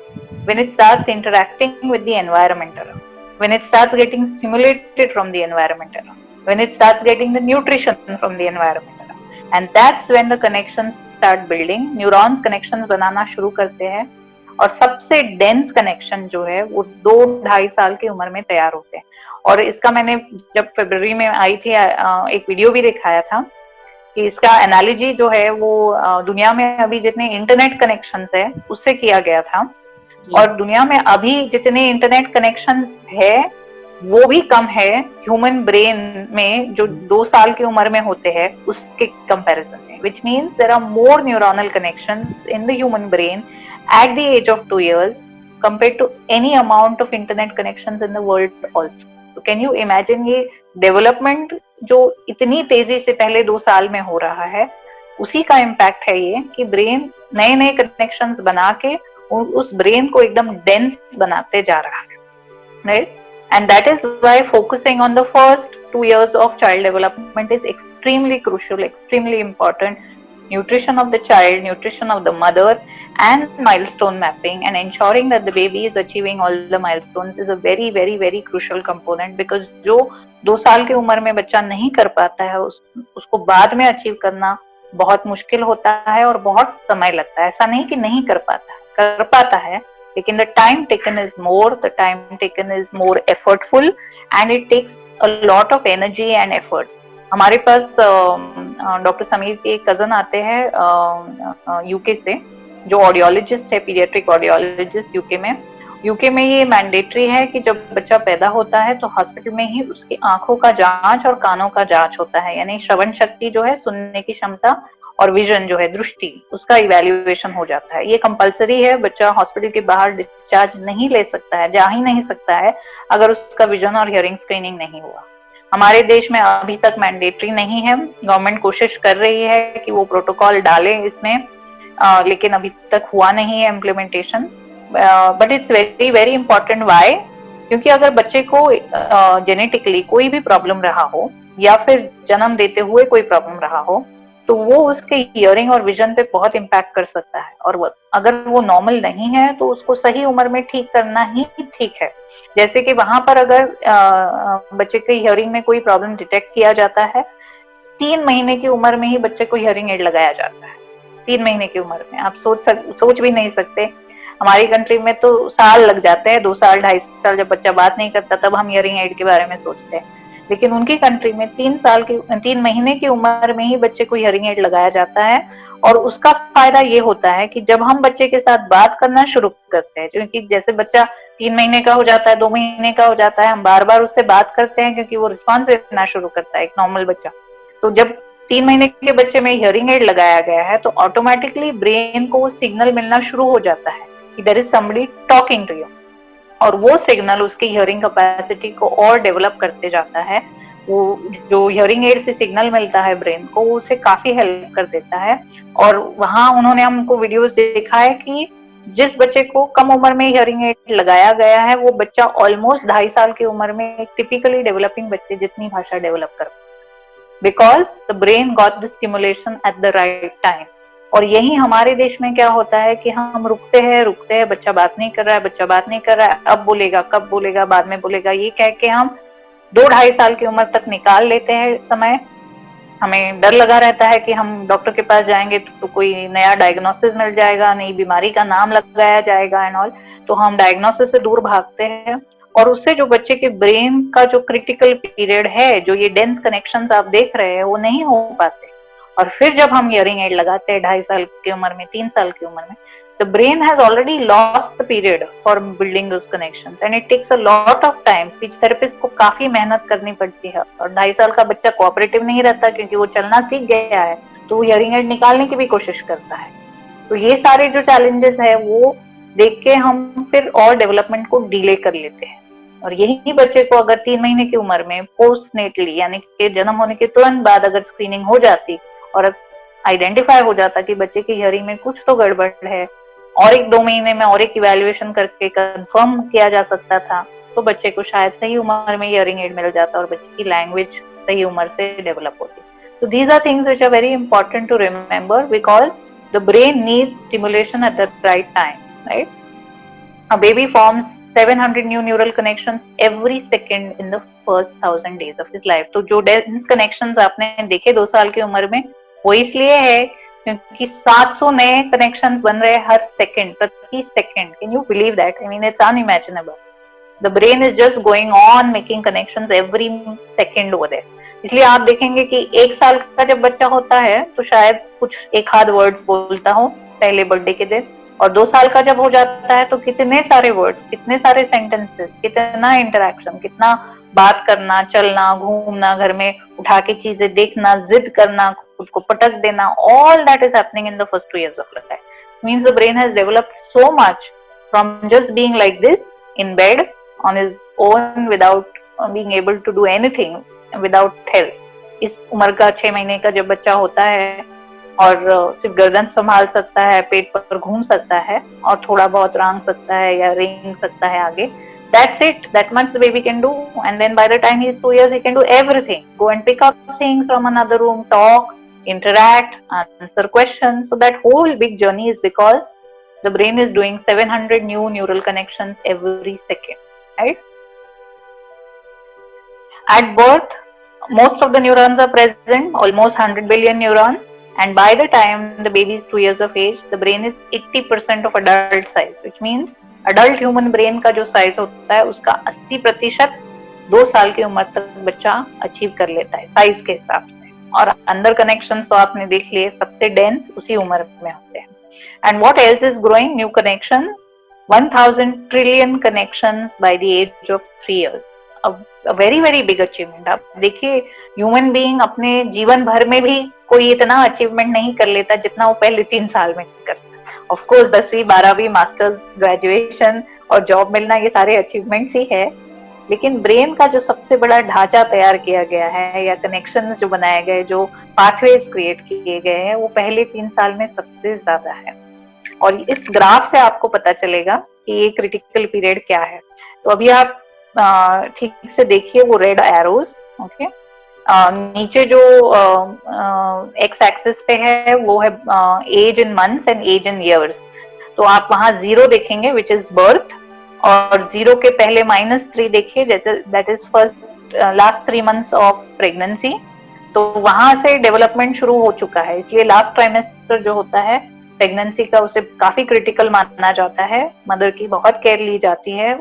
when it starts interacting with the environment around, when it starts getting stimulated from the environment around, when it starts getting the nutrition from the environment around, and that's when the connections start building. Neurons connections बनाना शुरू करते हैं, और सबसे dense connection जो है वो 2-2.5 साल की उम्र में तैयार होते हैं। और इसका मैंने जब फरवरी में आई थी एक वीडियो भी दिखाया था कि इसका एनालॉजी जो है वो दुनिया में अभी जितने इंटरनेट कनेक्शंस है उससे किया गया था, और दुनिया में अभी जितने इंटरनेट कनेक्शन है वो भी कम है ह्यूमन ब्रेन में जो 2 साल की उम्र में होते हैं उसके कंपैरिजन में, which means there are more neuronal connections in the human brain at the age of 2 years compared to any amount of internet connections in the world also. So can you imagine ये development जो इतनी तेजी से पहले 2 साल में हो रहा है, उसी का इम्पैक्ट है ये कि ब्रेन नए नए कनेक्शंस बना के उस ब्रेन को एकदम डेंस बनाते जा रहा है, right? And that is why focusing on the first 2 years of child development is extremely crucial, extremely important. Nutrition of the child, nutrition of the mother, and milestone mapping, and ensuring that the baby is achieving all the milestones is a very very very crucial component, because जो 2 साल की उम्र में बच्चा नहीं कर पाता है उसको बाद में अचीव करना बहुत मुश्किल होता है और बहुत समय लगता है। ऐसा नहीं कि नहीं कर पाता है, कर पाता है, लेकिन the time taken is more, the time taken is more effortful, and it takes a lot of energy and effort. हमारे पास डॉक्टर समीर के कजन आते हैं यूके से, जो ऑडियोलॉजिस्ट है, पीडियाट्रिक ऑडियोलॉजिस्ट यूके में ये मैंडेटरी है कि जब बच्चा पैदा होता है तो हॉस्पिटल में ही उसकी आंखों का जांच और कानों का जांच होता है, यानी श्रवण शक्ति जो है, सुनने की क्षमता, और विजन जो है, दृष्टि, उसका इवैल्यूएशन हो जाता है। ये कंपलसरी है, बच्चा हॉस्पिटल के बाहर डिस्चार्ज नहीं ले सकता है, जा ही नहीं सकता है अगर उसका विजन और हियरिंग स्क्रीनिंग नहीं हुआ। हमारे देश में अभी तक मैंडेटरी नहीं है, गवर्नमेंट कोशिश कर रही है कि वो प्रोटोकॉल डाले इसमें, लेकिन अभी तक हुआ नहीं है implementation, but it's very very important. Why? क्योंकि अगर बच्चे को जेनेटिकली कोई भी प्रॉब्लम रहा हो या फिर जन्म देते हुए कोई प्रॉब्लम रहा हो, तो वो उसके हियरिंग और विजन पे बहुत इम्पैक्ट कर सकता है, और अगर वो नॉर्मल नहीं है तो उसको सही उम्र में ठीक करना ही ठीक है। जैसे कि वहां पर अगर बच्चे के हियरिंग में कोई प्रॉब्लम डिटेक्ट किया जाता है, 3 महीने की उम्र में ही बच्चे को हियरिंग एड लगाया जाता है। 3 महीने की उम्र में आप सोच भी नहीं सकते। हमारी कंट्री में तो साल लग जाते हैं, 2 साल 2.5 साल, जब बच्चा बात नहीं करता तब हम हियरिंग एड के बारे में सोचते हैं, लेकिन उनकी कंट्री में 3 महीने की उम्र में ही बच्चे को हियरिंग एड लगाया जाता है। और उसका फायदा ये होता है कि जब हम बच्चे के साथ बात करना शुरू करते हैं, क्योंकि जैसे बच्चा 3 महीने का हो जाता है, 2 महीने का हो जाता है, हम बार बार उससे बात करते हैं क्योंकि वो रिस्पॉन्स देना शुरू करता है, एक नॉर्मल बच्चा। तो जब 3 महीने के बच्चे में हियरिंग एड लगाया गया है तो ऑटोमेटिकली ब्रेन को वो सिग्नल मिलना शुरू हो जाता है कि there is somebody talking to you, और वो सिग्नल उसकी हियरिंग कैपेसिटी को और डेवलप करते जाता है। वो जो हियरिंग एड से सिग्नल मिलता है ब्रेन को, वो उसे काफी हेल्प कर देता है। और वहां उन्होंने हमको वीडियोस देखा है कि जिस बच्चे को कम उम्र में हियरिंग एड लगाया गया है वो बच्चा ऑलमोस्ट 2.5 साल की उम्र में एक टिपिकली डेवलपिंग बच्चे जितनी भाषा डेवलप कर, because the brain got the stimulation at the right time. और यही हमारे देश में क्या होता है कि हम रुकते हैं, बच्चा बात नहीं कर रहा है, अब बोलेगा, कब बोलेगा, बाद में बोलेगा, ये कह के हम 2-2.5 साल की उम्र तक निकाल लेते हैं समय। हमें डर लगा रहता है कि हम डॉक्टर के पास जाएंगे तो कोई नया डायग्नोसिस मिल जाएगा, नई बीमारी का नाम लगाया जाएगा एंड ऑल, तो हम डायग्नोसिस से दूर भागते हैं। और उससे जो बच्चे के ब्रेन का जो क्रिटिकल पीरियड है, जो ये डेंस कनेक्शंस आप देख रहे हैं, वो नहीं हो पाते। और फिर जब हम हियरिंग एड लगाते हैं 2.5 साल की उम्र में, 3 साल की उम्र में, the brain has already lost the period for building those connections and it takes a lot of time। Speech therapist को काफी मेहनत करनी पड़ती है, और 2.5 साल का बच्चा कोऑपरेटिव नहीं रहता क्योंकि वो चलना सीख गया है, तो वो हियरिंग एड निकालने की भी कोशिश करता है। तो ये सारे जो चैलेंजेस है वो देख के हम फिर और डेवलपमेंट को डिले कर लेते हैं। और यही बच्चे को अगर 3 महीने की उम्र में पोस्टनेटली यानी कि जन्म होने के तुरंत बाद अगर स्क्रीनिंग हो जाती और आइडेंटिफाई हो जाता कि बच्चे की हियरिंग में कुछ तो गड़बड़ है, और 1-2 महीने में और एक इवैल्यूएशन करके कंफर्म किया जा सकता था, तो बच्चे को शायद सही उम्र में हियरिंग एड मिल जाता और बच्चे की लैंग्वेज सही उम्र से डेवलप होती। So these are things which are very important to remember because the brain needs stimulation at the right time, right? A baby forms 700 new neural connections every second in the first 1000 days of his life। तो जो dense connections आपने देखे 2 साल की उम्र में, वो इसलिए है क्योंकि 700 नए कनेक्शंस बन रहे हैं हर सेकंड, प्रति सेकंड। Can you believe that? I mean it's unimaginable. The brain is just going on making connections every second over there. इसलिए आप देखेंगे कि 1 साल का जब बच्चा होता है तो शायद कुछ एक आध वर्ड्स बोलता हो पहले बर्थडे के दिन, और 2 साल का जब हो जाता है तो कितने सारे वर्ड्स, कितने सारे सेंटेंसेस, कितना इंटरेक्शन, कितना बात करना, चलना, घूमना, घर में उठा के चीजें देखना, जिद करना, खुद को पटक देना, all that is happening in the first 2 years of life। Means the brain has developed so much from just being like this in bed on his own without being able to do anything without help। इस उम्र का 6 महीने का जब बच्चा होता है और सिर्फ गर्दन संभाल सकता है, पेट पर घूम सकता है और थोड़ा बहुत रांग सकता है या रेंग सकता है आगे, that's it, that much the baby can do। and then by the time he is 2 years he can do everything, go and pick up things from another room, talk, interact, answer questions। so that whole big journey is because the brain is doing 700 new neural connections every second, right? At birth most of the neurons are present, almost 100 billion neurons, and by the time the baby is 2 years of age the brain is 80% of adult size, which means adult human brain का जो size होता है उसका 80% 2 साल की उम्र तक बच्चा अचीव कर लेता है साइज के हिसाब से। और अंदर कनेक्शंस तो आपने देख लिए, सबसे डेंस उसी उम्र में होते हैं। And what else is growing? New connection, 1000 trillion connections by the age of 3 years. A very very big achievement. आप देखिए ह्यूमन बीइंग अपने जीवन भर में भी कोई इतना अचीवमेंट नहीं कर लेता जितना वो पहले 3 साल में करता। ऑफ कोर्स 10वीं 12वीं मास्टर्स, ग्रेजुएशन और जॉब मिलना, ये सारे अचीवमेंट्स ही है, लेकिन ब्रेन का जो सबसे बड़ा ढांचा तैयार किया गया है या कनेक्शंस जो बनाए गए, जो पाथवेज क्रिएट किए गए हैं, वो पहले 3 साल में सबसे ज्यादा है। और इस ग्राफ से आपको पता चलेगा कि ये क्रिटिकल पीरियड क्या है। तो अभी आप ठीक से देखिए वो रेड एरोज, ओके, नीचे जो एक्स एक्सिस पे है वो है age in months and age in years. तो आप वहां 0 देखेंगे विच इज बर्थ, और 0 के पहले -3 देखिए जैसे that is first last 3 months of pregnancy. तो वहां से डेवलपमेंट शुरू हो चुका है, इसलिए लास्ट ट्राइमेस्टर जो होता है प्रेगनेंसी का उसे काफी क्रिटिकल माना जाता है। मदर की बहुत केयर ली जाती है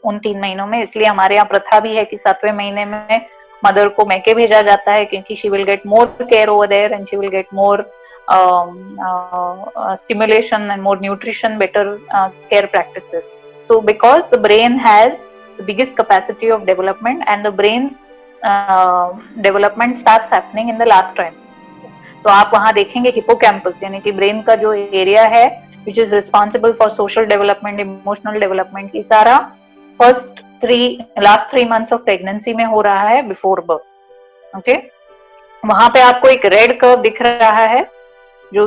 उन 3 महीनों में, इसलिए हमारे यहाँ प्रथा भी है कि 7वें महीने में मदर को मैके भेजा जाता है क्योंकि she will get more care over there and she will get more stimulation and more nutrition, better care practices। So because the brain has the biggest capacity of development and the brain's development starts happening in the last time. तो आप वहां देखेंगे hippocampus यानी कि brain का जो area है which is responsible for social development, emotional development, की सारा लास्ट 3 मंथ्स ऑफ प्रेगनेंसी में हो रहा है बिफोर बर्थ। ओके, वहां पे आपको एक रेड कर्व दिख रहा है जो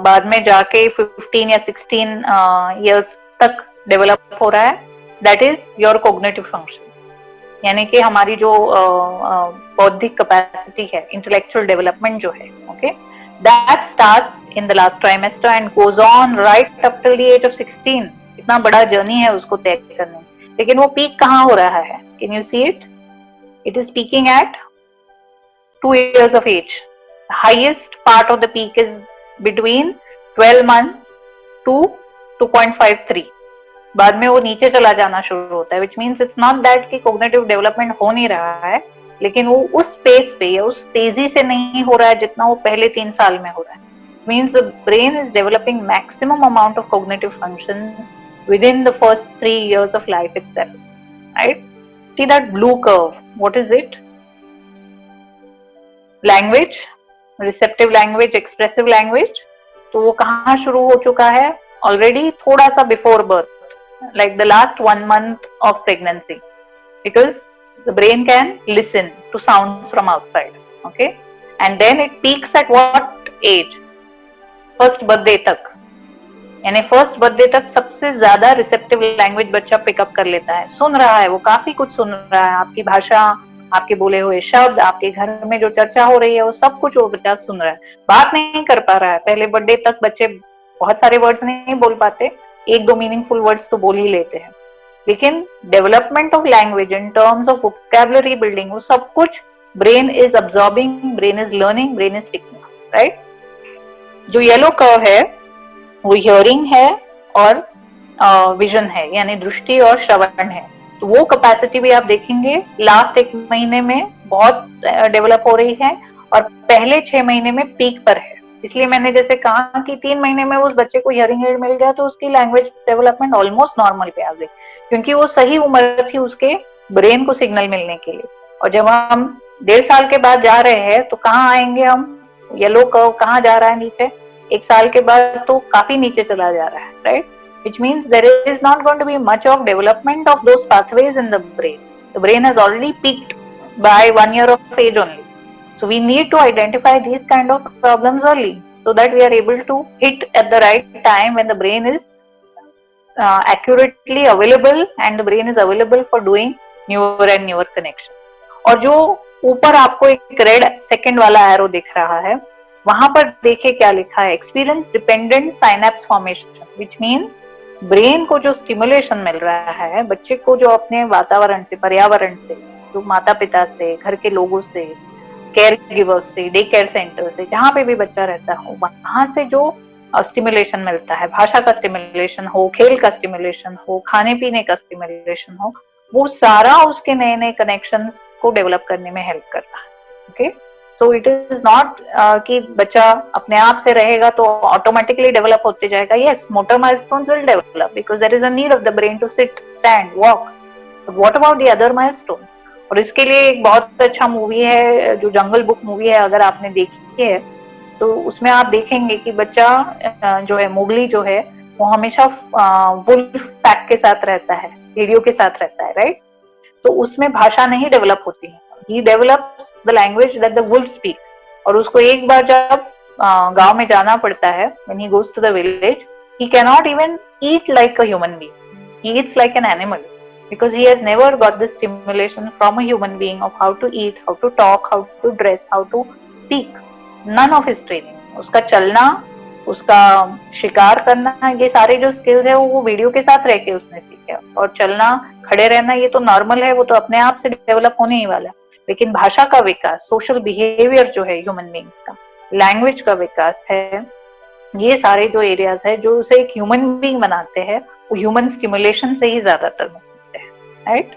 बाद में जाके 15 या 16 इयर्स तक डेवलप हो रहा है। That is your cognitive function, यानी कि हमारी जो बौद्धिक कैपेसिटी है, इंटेलेक्चुअल डेवलपमेंट जो है, okay, that starts in the last trimester and goes on right up till the age of 16। इतना बड़ा जर्नी है उसको तय करने, लेकिन वो पीक कहाँ हो रहा है? Can you see it? It is peaking at 2 years of age. The highest part of the peak is between 12 months to 2.53. बाद में वो नीचे चला जाना शुरू होता है, which means it's not that कि कोग्निटिव डेवलपमेंट हो नहीं रहा है, लेकिन वो उस पेस पे या उस तेजी से नहीं हो रहा है जितना वो पहले 3 साल में हो रहा है। Means the brain is developing maximum amount of cognitive function within the first 3 years of life itself, right? See that blue curve, what is it? Language, receptive language, expressive language. तो वो कहाँ शुरू हो चुका है? Already थोड़ा सा before birth, like the last 1 month of pregnancy, because the brain can listen to sounds from outside, okay, and then it peaks at what age? First birthday तक, यानी फर्स्ट बर्थडे तक सबसे ज्यादा रिसेप्टिव लैंग्वेज बच्चा pickup कर लेता है, सुन रहा है, वो काफी कुछ सुन रहा है, आपकी भाषा, आपके बोले हुए शब्द, आपके घर में जो चर्चा हो रही है वो सब कुछ वो बच्चा सुन रहा है, बात नहीं कर पा रहा है। पहले बर्थडे तक बच्चे बहुत सारे वर्ड्स नहीं बोल पाते, 1-2 मीनिंगफुल वर्ड्स तो बोल ही लेते हैं, लेकिन development of language in terms of vocabulary building, वो सब कुछ brain is absorbing, brain is learning, brain is ticking, right? जो येलो कर्व है वो हियरिंग है और विजन है, यानी दृष्टि और श्रवण है। तो वो कैपेसिटी भी आप देखेंगे लास्ट 1 महीने में बहुत डेवलप हो रही है और पहले 6 महीने में पीक पर है। इसलिए मैंने जैसे कहा कि 3 महीने में उस बच्चे को हियरिंग एड मिल गया तो उसकी लैंग्वेज डेवलपमेंट ऑलमोस्ट नॉर्मल पे आ गई, क्योंकि वो सही उम्र थी उसके ब्रेन को सिग्नल मिलने के लिए। और जब हम 1.5 साल के बाद जा रहे हैं तो कहाँ आएंगे हम? येलो कर्व कहाँ जा रहा है? नीचे। 1 साल के बाद तो काफी नीचे चला जा रहा है, right? Which means there is not going to be much of development of those pathways in the brain. The brain has already peaked by 1 year of age only. So we need to identify these kind of problems early so that we are able to hit at the right time when the brain is accurately available and the brain is available for doing newer and newer connection. और जो ऊपर आपको एक red second वाला arrow दिख रहा है, वहां पर देखिए क्या लिखा है, experience dependent synapse formation, which means brain को जो स्टिमुलेशन मिल रहा है, बच्चे को जो अपने वातावरण से, पर्यावरण से, जो माता पिता से, घर के लोगों से, केयर गिवर्स से, डे केयर सेंटर से, जहाँ पे भी बच्चा रहता हो, वहां से जो स्टिमुलेशन मिलता है, भाषा का स्टिमुलेशन हो, खेल का स्टिमुलेशन हो, खाने पीने का स्टिमुलेशन हो, वो सारा उसके नए नए कनेक्शंस को डेवलप करने में हेल्प करता है। Okay, so it is not कि बच्चा अपने आप से रहेगा तो ऑटोमेटिकली डेवलप होते जाएगा। Yes, motor milestones will develop because there is a need of the brain to sit, stand, walk, but what about the other milestone? और इसके लिए एक बहुत अच्छा मूवी है जो जंगल बुक मूवी है, अगर आपने देखी है तो उसमें आप देखेंगे कि बच्चा जो है, मोगली जो है, वो हमेशा वुल्फ पैक के साथ रहता है, रेडियो के साथ रहता है, राइट? तो उसमें भाषा नहीं डेवलप होती है, he develops the language that the wolves speak. और उसको एक बार जब गांव में जाना पड़ता है, when he goes to the village, he cannot even eat like a human being. He eats like an animal because he has never got this stimulation from a human being of how to eat, how to talk, how to dress, how to speak. None of his training. उसका चलना, उसका शिकार करना, ये सारे जो skills है वो वीडियो के साथ रह के उसने सीखे। और चलना, खड़े रहना, ये तो नॉर्मल है, वो तो अपने आप से डेवलप होने ही वाला है। लेकिन भाषा का विकास, सोशल बिहेवियर जो है ह्यूमन बीइंग का, लैंग्वेज का विकास है, ये सारे जो एरियाज है जो उसे एक ह्यूमन बीइंग बनाते हैं, वो ह्यूमन स्टिमुलेशन से ही ज्यादातर मिलते हैं, right?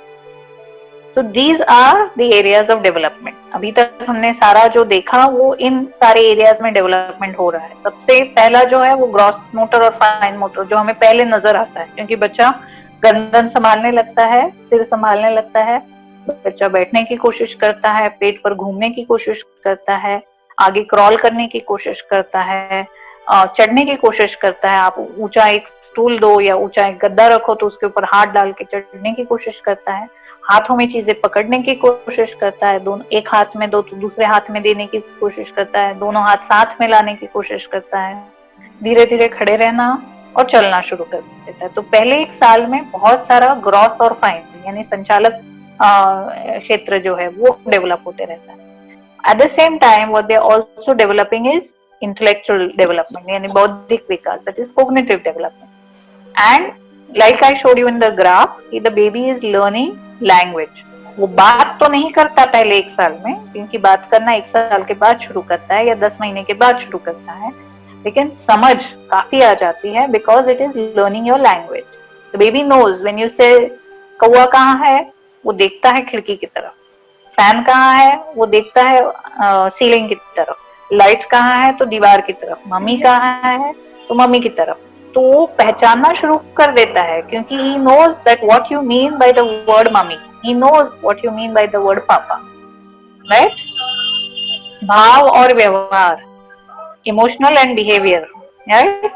So these are the areas of development. अभी तक हमने सारा जो देखा वो इन सारे एरियाज में डेवलपमेंट हो रहा है। सबसे पहला जो है वो ग्रॉस मोटर और फाइन मोटर, जो हमें पहले नजर आता है, क्योंकि बच्चा गर्दन संभालने लगता है, सिर संभालने लगता है, बच्चा बैठने की कोशिश करता है, पेट पर घूमने की कोशिश करता है, आगे क्रॉल करने की कोशिश करता है, चढ़ने की कोशिश करता है। आप ऊंचा एक स्टूल दो या ऊंचा एक गद्दा रखो तो उसके ऊपर हाथ डाल के चढ़ने की कोशिश करता है, हाथों में चीजें पकड़ने की कोशिश करता है, दोनों एक हाथ में दो तो दूसरे हाथ में देने की कोशिश करता है, दोनों हाथ साथ में लाने की कोशिश करता है, धीरे धीरे खड़े रहना और चलना शुरू कर देता है। तो पहले एक साल में बहुत सारा ग्रॉस और फाइन यानी संचालक क्षेत्र जो है वो डेवलप होते रहता है। At the same time what they are also developing is intellectual development यानी बौद्धिक विकास, that is cognitive development. And like I showed you in the graph, the baby is learning language. वो बात तो नहीं करता पहले एक साल में, क्योंकि बात करना एक साल के बाद शुरू करता है या 10 महीने के बाद शुरू करता है, लेकिन समझ काफी आ जाती है because it is learning your language. The baby knows when you say कौवा कहाँ है, वो देखता है खिड़की की तरफ, फैन कहाँ है वो देखता है सीलिंग की तरफ, लाइट कहाँ है तो दीवार की तरफ, मम्मी कहाँ है तो मम्मी की तरफ। तो वो पहचानना शुरू कर देता है क्योंकि he knows that what you mean by the word mummy, he knows what you mean by the word papa, right. भाव और व्यवहार, इमोशनल एंड बिहेवियर, राइट,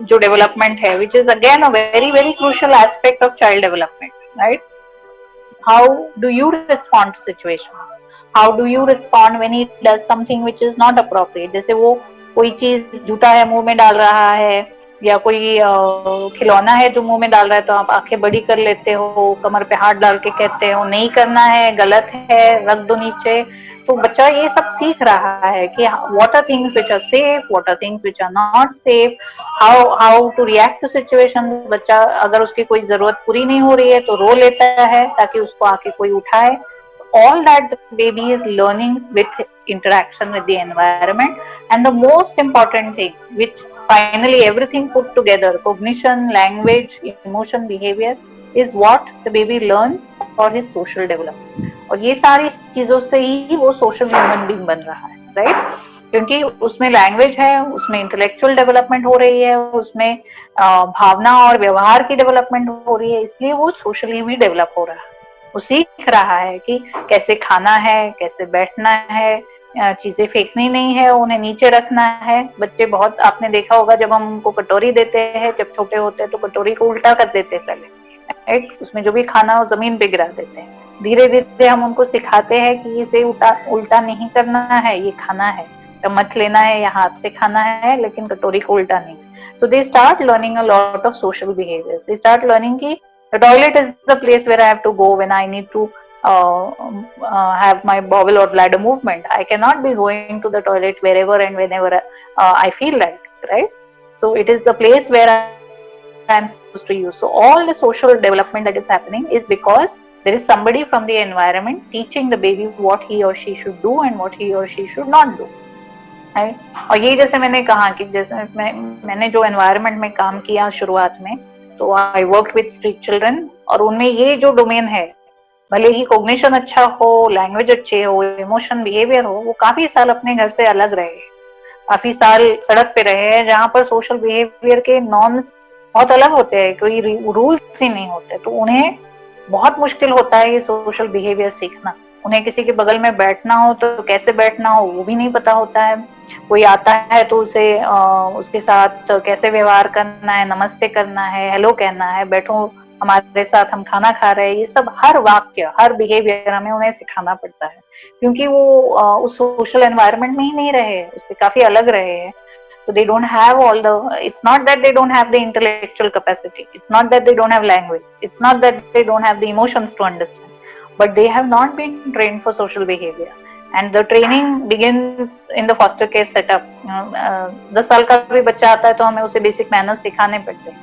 जो डेवलपमेंट है which is again a very very crucial aspect of child development, right. How do you respond to situations? How do you respond when he does something which is not appropriate? जैसे वो कोई चीज, जूता है मुंह में डाल रहा है या कोई खिलौना है जो मुंह में डाल रहा है, तो आप आंखें बड़ी कर लेते हो, कमर पे हाथ डाल के कहते हो नहीं करना है, गलत है, रख दो नीचे। तो बच्चा ये सब सीख रहा है कि what are things which are safe, what are things which are not safe, how to react to situation। बच्चा अगर उसकी कोई जरूरत पूरी नहीं हो रही है तो रो लेता है ताकि उसको आके कोई उठाए। All that the baby is learning with interaction with the environment, and the most important thing which finally everything put together, cognition, language, emotion, behavior, is what the baby learns for his social development। और ये सारी चीजों से ही वो social human being बन रहा है, right. क्योंकि उसमें लैंग्वेज है, उसमें इंटेलेक्चुअल डेवलपमेंट हो रही है, उसमें भावना और व्यवहार की डेवलपमेंट हो रही है, इसलिए वो सोशली भी डेवलप हो रहा है। वो सीख रहा है कि कैसे खाना है, कैसे बैठना है, चीजें फेंकनी नहीं है, उन्हें नीचे रखना है। बच्चे बहुत, आपने देखा होगा जब हम उनको कटोरी देते हैं, जब छोटे होते हैं तो कटोरी को उल्टा कर देते हैं पहले, राइट, उसमें जो भी खाना हो जमीन पे गिरा देते हैं। धीरे धीरे हम उनको सिखाते हैं कि इसे उल्टा नहीं करना है, ये खाना है, चम्मच लेना है या हाथ से खाना है, लेकिन कटोरी को उल्टा नहीं। So they start learning a lot of social behaviors. They start learning कि the toilet is the place where I have to go when I need to have my bowel or bladder movement. I cannot be going to the toilet wherever and whenever I feel like, right? So it is the place where I am supposed to use. So all the social development that is happening is because there is somebody from the environment teaching the baby what he or she should do and what he or she should not do. और ये जैसे मैंने कहा कि जैसे मैंने जो environment में काम किया शुरुआत में, तो I work with street children, और उनमें ये जो डोमेन है, भले ही कॉग्निशन अच्छा हो, लैंग्वेज अच्छे हो, इमोशन बिहेवियर हो, वो काफी साल अपने घर से अलग रहे, काफी साल सड़क पे रहे हैं जहाँ पर सोशल बिहेवियर के नॉर्म्स बहुत अलग होते हैं, कोई रूल्स ही नहीं होते। तो उन्हें बहुत मुश्किल होता है ये सोशल बिहेवियर सीखना। उन्हें किसी के बगल में बैठना हो तो कैसे बैठना हो वो भी नहीं पता होता है। कोई आता है तो उसे उसके साथ कैसे व्यवहार करना है, नमस्ते करना है, हेलो कहना है, बैठो हमारे साथ, हम खाना खा रहे हैं, ये सब हर वाक्य, हर बिहेवियर हमें उन्हें सिखाना पड़ता है, क्योंकि वो उस सोशल एनवायरनमेंट में ही नहीं रहे, उससे काफी अलग रहे हैं। So they don't have all the, it's not that they don't have the intellectual capacity, it's not that they don't have language, it's not that they don't have the emotions to understand, but they have not been trained for social behavior. And the training begins in the foster care setup. 10 साल का भी बच्चा आता है तो हमें उसे basic manners सिखाने पड़ते हैं।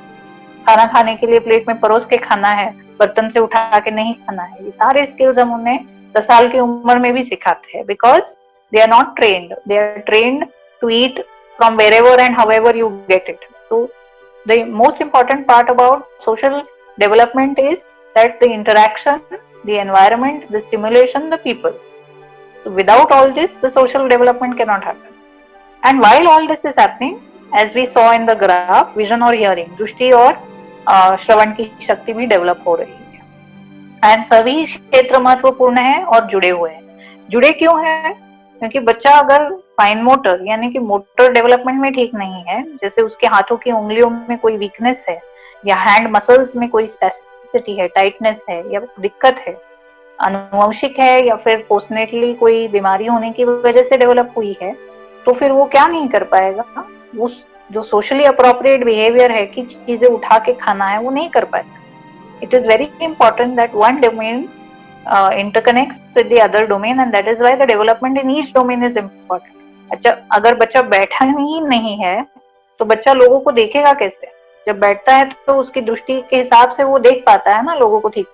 खाना खाने के लिए प्लेट में परोस के खाना है, बर्तन से उठा के नहीं खाना है, ये सारे स्किल्स हम उन्हें 10 साल की उम्र में भी सिखाते हैं, because they are not trained, they are trained to eat from wherever and however you get it. So the most important part about social development is that the interaction, the environment, the stimulation, the people. So without all this, the social development cannot happen. And while all this is happening, as we saw in the graph, vision और hearing, दृष्टि और श्रवण की शक्ति भी develop हो रही है। And सभी क्षेत्र महत्वपूर्ण है और जुड़े हुए हैं। जुड़े क्यों है? क्योंकि बच्चा अगर फाइन मोटर यानी कि मोटर डेवलपमेंट में ठीक नहीं है, जैसे उसके हाथों की उंगलियों में कोई वीकनेस है या हैंड मसल्स में कोई स्पेसिसिटी है, टाइटनेस है या दिक्कत है, अनुवंशिक है या फिर पोस्टनेटली कोई बीमारी होने की वजह से डेवलप हुई है, तो फिर वो क्या नहीं कर पाएगा, वो जो सोशली अप्रोप्रिएट बिहेवियर है कि चीजें उठा के खाना है, वो नहीं कर पाएगा। It is very important that one domain interconnects with the other domain and that is why the development in each domain is important. अच्छा, अगर बच्चा बैठा ही नहीं है तो बच्चा लोगों को देखेगा कैसे? जब बैठता है तो उसकी दृष्टि के हिसाब से वो देख पाता है ना लोगों को ठीक,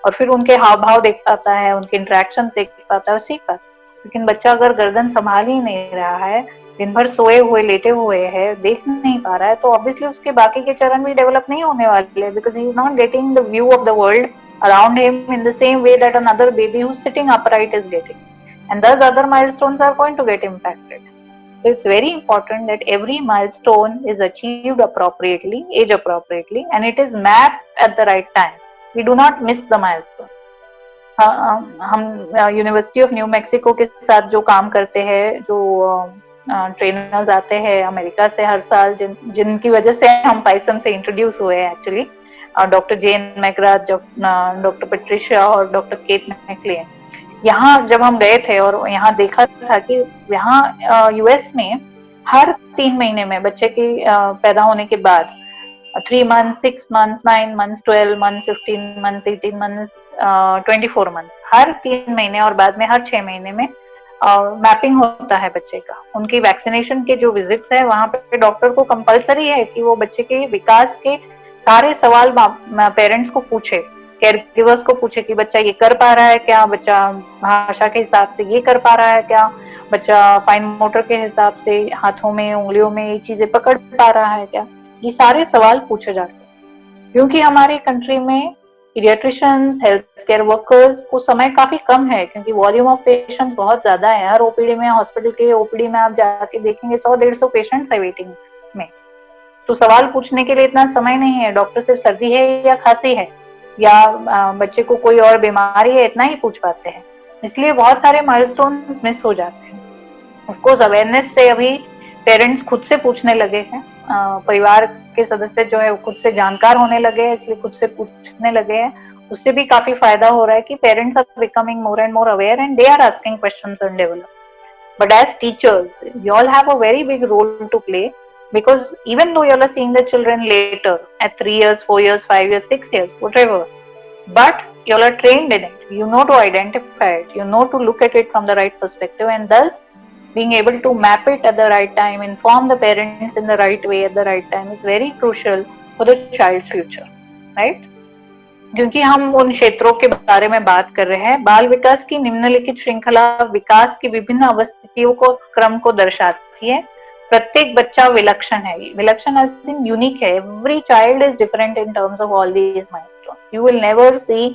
और फिर उनके हाव भाव देख पाता है, उनके इंटरेक्शन देख पाता है और सीख पाता है। लेकिन बच्चा अगर गर्दन संभाल ही नहीं रहा है, दिन भर सोए हुए लेटे हुए है, देख नहीं पा रहा है, तो ऑब्वियसली उसके बाकी के चरण भी डेवलप नहीं होने वाले, because he is not getting the view of the world around him in the same way that another baby who's sitting upright is getting, and thus other milestones are going to get impacted. So it's very important that every milestone is achieved appropriately, age appropriately, and it is mapped at the right time. We do not miss the milestone. हम university of new Mexico के साथ जो काम करते हैं, जो trainers आते हैं अमेरिका से हर साल, जिनकी वजह से हम पाइसम से इंट्रोड्यूस हुए हैं एक्चुअली, डॉक्टर जेन मैकग्राथ, डॉक्टर पेट्रिशिया और डॉक्टर केट मैकलेन, यहाँ जब हम गए थे और यहाँ देखा था कि यहाँ यूएस में हर 3 महीने में बच्चे की पैदा होने के बाद 3 months, 6 months, 9 months, 12 months, 15 months, 18 months, 24 months, हर 3 महीने और बाद में हर 6 महीने में मैपिंग होता है बच्चे का। उनकी वैक्सीनेशन के जो विजिट्स है वहां पे डॉक्टर को कंपलसरी है कि वो बच्चे के विकास के सारे सवाल पेरेंट्स को पूछे, केयर गिवर्स को पूछे कि बच्चा ये कर पा रहा है क्या, बच्चा भाषा के हिसाब से ये कर पा रहा है क्या, बच्चा फाइन मोटर के हिसाब से हाथों में उंगलियों में ये चीजें पकड़ पा रहा है क्या, ये सारे सवाल पूछे जाते हैं। क्योंकि हमारी कंट्री में पीडियाट्रिशियंस, हेल्थ केयर वर्कर्स को समय काफी कम है, क्योंकि वॉल्यूम ऑफ पेशेंट्स बहुत ज्यादा है। हर ओपीडी में, हॉस्पिटल के ओपीडी में आप जाके देखेंगे 100-150 पेशेंट्स है वेटिंग में, तो सवाल पूछने के लिए इतना समय नहीं है। डॉक्टर सिर्फ सर्दी है या खांसी है या बच्चे को कोई और बीमारी है, इतना ही पूछ पाते हैं, इसलिए बहुत सारे माइलस्टोन्स मिस हो जाते हैं। ऑफकोर्स अवेयरनेस से अभी पेरेंट्स खुद से पूछने लगे हैं, परिवार के सदस्य जो है वो खुद से जानकार होने लगे हैं, इसलिए खुद से पूछने लगे हैं, उससे भी काफी फायदा हो रहा है कि parents are becoming more and more aware and they are asking questions and develop. But as teachers you all have a very big role to play, because even though you all are seeing the children later at 3 years, 4 years, 5 years, 6 years, whatever, but you all are trained in it, you know to identify it, you know to look at it from the right perspective, and thus being able to map it at the right time, inform the parents in the right way at the right time is very crucial for the child's future, right? क्योंकि हम उन क्षेत्रों के बारे में बात कर रहे हैं, बाल विकास की निम्नलिखित श्रृंखला विकास की विभिन्न अवस्थितियों को क्रम को दर्शाती है। प्रत्येक बच्चा विलक्षण है, विलक्षण as in यूनिक है। Every child is different in terms of all these milestones. You will never see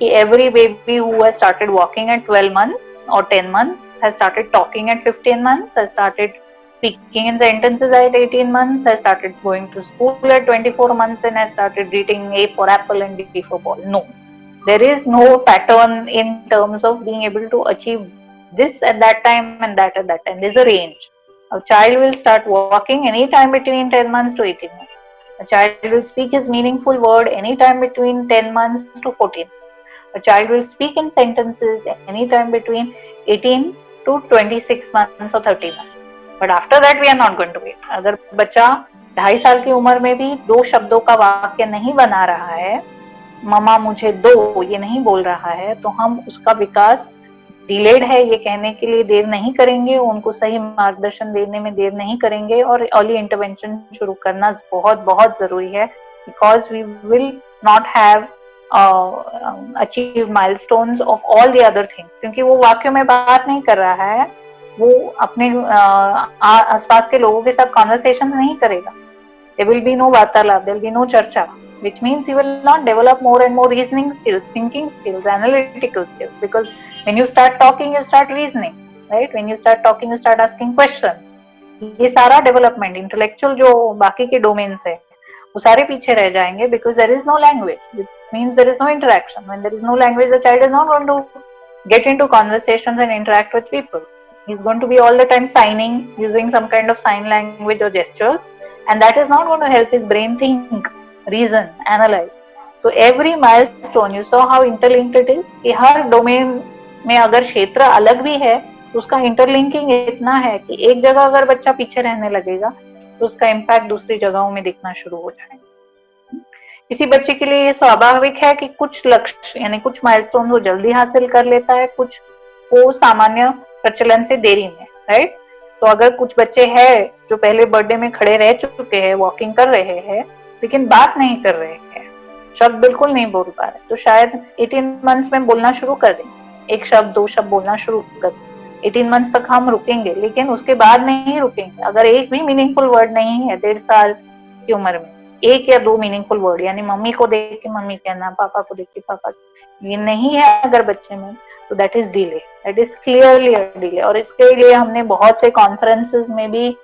कि every baby who has started walking at 12 months or 10 months has started talking at 15 months, has started speaking in sentences at 18 months, has started going to school at 24 months and has started reading A for apple and B for ball. No, there is no pattern in terms of being able to achieve this at that time and that at that time. There is a range. A child will start walking anytime between 10 months to 18 months. A child will speak his meaningful word anytime between 10 months to 14. A child will speak in sentences anytime between 18 to 26 months or 30 months. But after that we are not going to wait. अगर बच्चा 2.5 साल की उम्र में भी 2 शब्दों का वाक्य नहीं बना रहा है, मम्मा मुझे दो ये नहीं बोल रहा है, तो हम उसका विकास डिलेड है ये कहने के लिए देर नहीं करेंगे, उनको सही मार्गदर्शन देने में देर नहीं करेंगे और अर्ली इंटरवेंशन शुरू करना बहुत बहुत जरूरी है, because we will not have achieve milestones of all the other things. क्योंकि वो वाक्यों में बात नहीं कर रहा है, वो अपने आसपास के लोगों के साथ कॉन्वर्सेशन नहीं करेगा। There will be no वार्तालाप, there will be no चर्चा, which means you will not develop more and more reasoning skills, thinking skills, analytical skills, because when you start talking you start reasoning, right? When you start talking you start asking questions. ये सारा development intellectual जो बाकी के domains है वो सारे पीछे रह जाएंगे, because there is no language. means there is no interaction. When there is no language, the child is not going to get into conversations and interact with people. He's going to be all the time signing, using some kind of sign language or gestures, and that is not going to help his brain think, reason, analyze. So every milestone, you saw how interlinked it is, कि हर domain में अगर क्षेत्र अलग भी है तो उसका interlinking इतना है कि एक जगह अगर बच्चा पीछे रहने लगेगा तो उसका इम्पैक्ट दूसरी जगहों में दिखना शुरू हो जाएगा. किसी बच्चे के लिए ये स्वाभाविक है कि कुछ लक्ष्य यानी कुछ माइलस्टोन वो जल्दी हासिल कर लेता है, कुछ वो सामान्य प्रचलन से देरी में, राइट. तो अगर कुछ बच्चे हैं जो पहले बर्थडे में खड़े रह चुके हैं, वॉकिंग कर रहे हैं, लेकिन बात नहीं कर रहे हैं, शब्द बिल्कुल नहीं बोल पा रहे, तो शायद 18 मंथ्स में बोलना शुरू कर दें, एक शब्द दो शब्द बोलना शुरू कर दें. 18 मंथ्स तक हम रुकेंगे, लेकिन उसके बाद नहीं रुकेंगे. अगर एक भी मीनिंगफुल वर्ड नहीं है 1.5 साल की उम्र में, एक या दो मीनिंगफुल वर्ड, यानी मम्मी को देख के मम्मी कहना, पापा को देख के पापा, ये नहीं है अगर बच्चे में, तो that is delay, that is clearly a delay. और इसके लिए हमने बहुत से कॉन्फ्रेंसेस में भी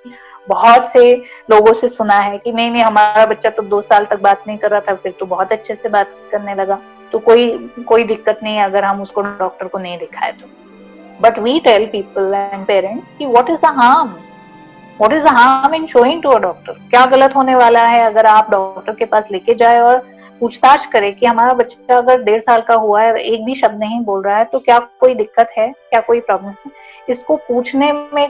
बहुत से लोगों से सुना है कि नहीं हमारा बच्चा तो 2 साल तक बात नहीं कर रहा था, फिर तो बहुत अच्छे से बात करने लगा, तो कोई दिक्कत नहीं है अगर हम उसको डॉक्टर को नहीं दिखाए तो. But we tell people and parents कि what is the harm, what is the harm in showing to a doctor. क्या गलत होने वाला है अगर आप डॉक्टर के पास लेके जाए और पूछताछ करें कि हमारा बच्चा अगर 1.5 साल का हुआ है, एक भी शब्द नहीं बोल रहा है, तो क्या कोई दिक्कत है, क्या कोई प्रॉब्लम है. इसको पूछने में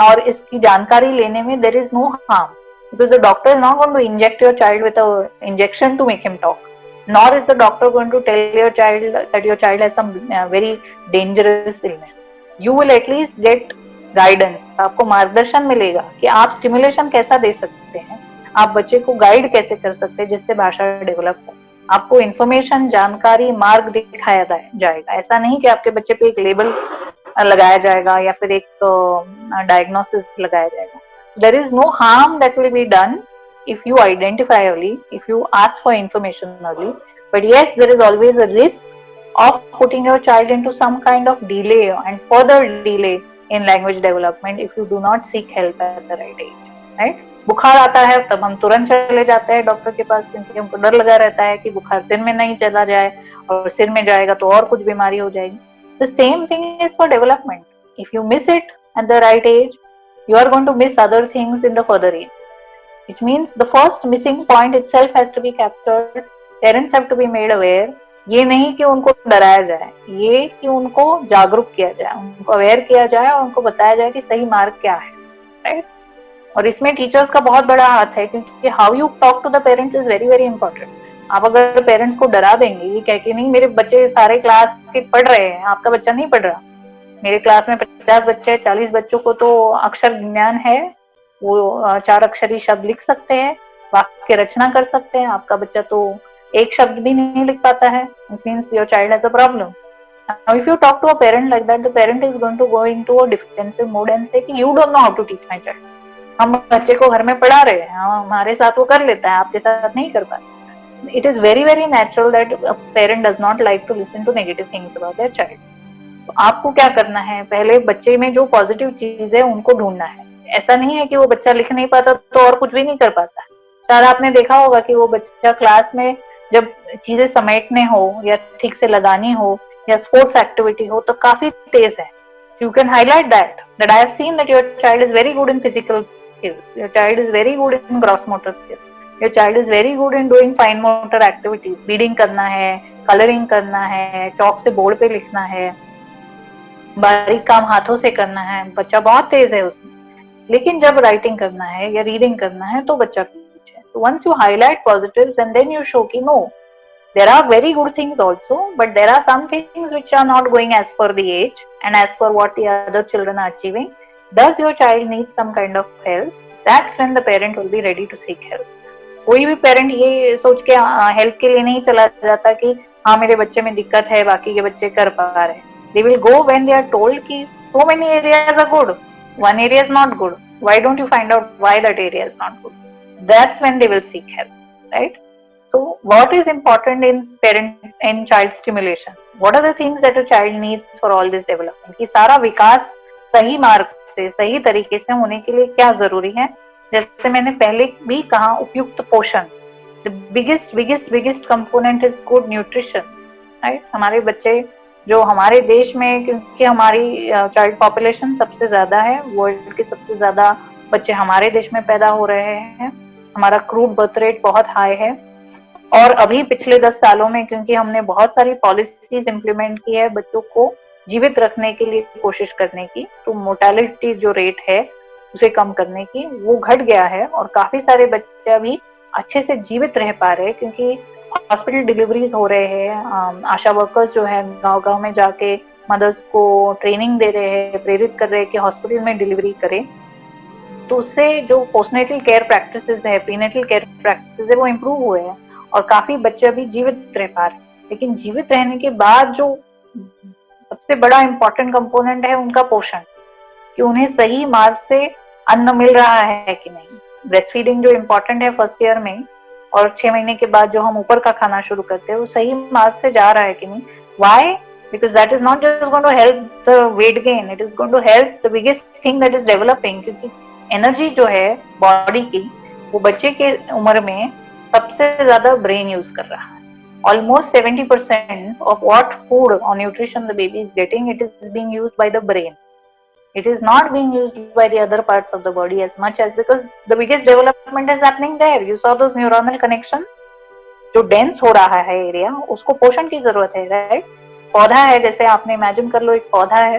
और इसकी जानकारी लेने में there is no harm, because the doctor is not going to inject your child with a injection to make him talk, nor is the doctor going to tell your child that your child has some very dangerous illness. You will at least get guidance, आपको मार्गदर्शन मिलेगा कि आप stimulation कैसा दे सकते हैं, आप बच्चे को गाइड कैसे कर सकते हैं जिससे भाषा डेवलप हो. आपको इन्फॉर्मेशन, जानकारी, मार्ग दिखाया जाएगा. ऐसा नहीं कि आपके बच्चे पे एक लेबल लगाया जाएगा या फिर एक डायग्नोसिस लगाया जाएगा. There is no harm that will be done if you identify early, if you ask for information early. But yes, there is always a risk of putting your child into some kind of delay and further delay in language development if you do not seek help at the right age, right? बुखार आता है तब हम तुरंत चले जाते हैं doctor के पास, क्योंकि हमको डर लगा रहता है कि बुखार सिर में नहीं चला जाए, और सिर में जाएगा तो और कुछ बीमारी हो जाएगी. The same thing is for development. If you miss it at the right age, you are going to miss other things in the further age. Which means the first missing point itself has to be captured. Parents have to be made aware. ये नहीं कि उनको डराया जाए, ये कि उनको जागरूक किया जाए, उनको अवेयर किया जाए और उनको बताया जाए कि सही मार्ग क्या है, राइट. और इसमें टीचर्स का बहुत बड़ा हाथ है, क्योंकि how you talk to the parents is very very important. आप अगर पेरेंट्स को डरा देंगे ये कह के नहीं मेरे बच्चे सारे क्लास के पढ़ रहे हैं, आपका बच्चा नहीं पढ़ रहा, मेरे क्लास में 50 बच्चे 40 बच्चों को तो अक्षर ज्ञान है, वो 4 अक्षरी शब्द लिख सकते हैं, वाक्य रचना कर सकते हैं, आपका बच्चा तो एक शब्द भी नहीं लिख पाता है, it means your child has a problem. Now if you talk to a parent like that, the parent is going to go into a defensive mode and say कि you don't know how to teach my child. हम बच्चे को घर में पढ़ा रहे हैं, हमारे साथ वो कर लेता है, आपके साथ नहीं कर पाता. It is very very natural that a parent does not like to listen to negative things about their child. तो आपको क्या करना है, पहले बच्चे में जो पॉजिटिव चीज है उनको ढूंढना है. ऐसा नहीं है कि वो बच्चा लिख नहीं पाता तो और कुछ भी नहीं कर पाता. शायद आपने देखा होगा कि वो बच्चा क्लास में जब चीजें समेटने हो या ठीक से लगानी हो या स्पोर्ट्स एक्टिविटी हो तो काफी तेज है. You can highlight that I have seen that your child is very good in physical skills, your child is very good in gross motor skills, your child is very good in doing fine motor activities, reading करना है, colouring करना है, चौक से board पे लिखना है, बारीक काम हाथों से करना है, बच्चा बहुत तेज है उसमें. लेकिन जब राइटिंग करना है या रीडिंग करना है तो बच्चा पीछे है. तो once you highlight positives and then you show कि no there are very good things also, but there are some things which are not going as per the age and as per what the other children are achieving. Does your child need some kind of help? That's when the parent will be ready to seek help. कोई भी parent ये सोच के help के लिए नहीं चला जाता कि हाँ मेरे बच्चे में दिक्कत है बाकी के बच्चे कर पा रहे हैं. They will go when they are told कि so many areas are good, one area is not good. Why don't you find out why that area is not good? That's when they will seek help, right? So what is important in child stimulation? What are the things that a child needs for all this development? कि सारा विकास सही मार्ग से सही तरीके से होने के लिए क्या जरूरी है. जैसे मैंने पहले भी कहा, उपयुक्त पोषण. The biggest component is good nutrition, right. हमारे बच्चे जो हमारे देश में, क्योंकि हमारी चाइल्ड पॉपुलेशन सबसे ज्यादा है, वर्ल्ड के सबसे ज्यादा बच्चे हमारे देश में पैदा हो रहे हैं, हमारा क्रूड बर्थ रेट बहुत हाई है। और अभी पिछले 10 सालों में क्योंकि हमने बहुत सारी पॉलिसीज इंप्लीमेंट की है बच्चों को जीवित रखने के लिए कोशिश करने की, तो मोर्टेलिटी जो रेट है उसे कम करने की, वो घट गया है और काफी सारे बच्चे अभी अच्छे से जीवित रह पा रहे हैं, क्योंकि हॉस्पिटल डिलीवरीज हो रहे हैं। आशा वर्कर्स जो है गांव-गांव में जाके मदर्स को ट्रेनिंग दे रहे हैं, प्रेरित कर रहे हैं कि हॉस्पिटल में डिलीवरी करें। तो उससे जो पोस्टनेटल केयर प्रैक्टिसेस है, प्रीनेटल केयर प्रैक्टिसेस है, वो इम्प्रूव हुए हैं और काफी बच्चे अभी जीवित रह पा रहे हैं। लेकिन जीवित रहने के बाद जो सबसे बड़ा इम्पोर्टेंट कंपोनेंट है उनका पोषण, कि उन्हें सही मार्ग से अन्न मिल रहा है कि नहीं। ब्रेस्ट फीडिंग जो इम्पोर्टेंट है फर्स्ट ईयर में, और 6 महीने के बाद जो हम ऊपर का खाना शुरू करते हैं, वो सही मार्ग से जा रहा है कि नहीं। Why? Because that is not just going to help the weight gain, it is going to help the biggest thing that is developing. क्योंकि एनर्जी जो है बॉडी की, वो बच्चे के उम्र में सबसे ज्यादा ब्रेन यूज कर रहा है। Almost 70% of what food or nutrition the baby is getting, it is being used by the brain. It is not being used by the other parts of the body as much as, because the biggest development is happening there. You saw those neuronal connections. जो dense हो रहा है area, उसको पोषण की जरूरत है, right. पौधा है, जैसे आपने इमेजिन कर लो, एक पौधा है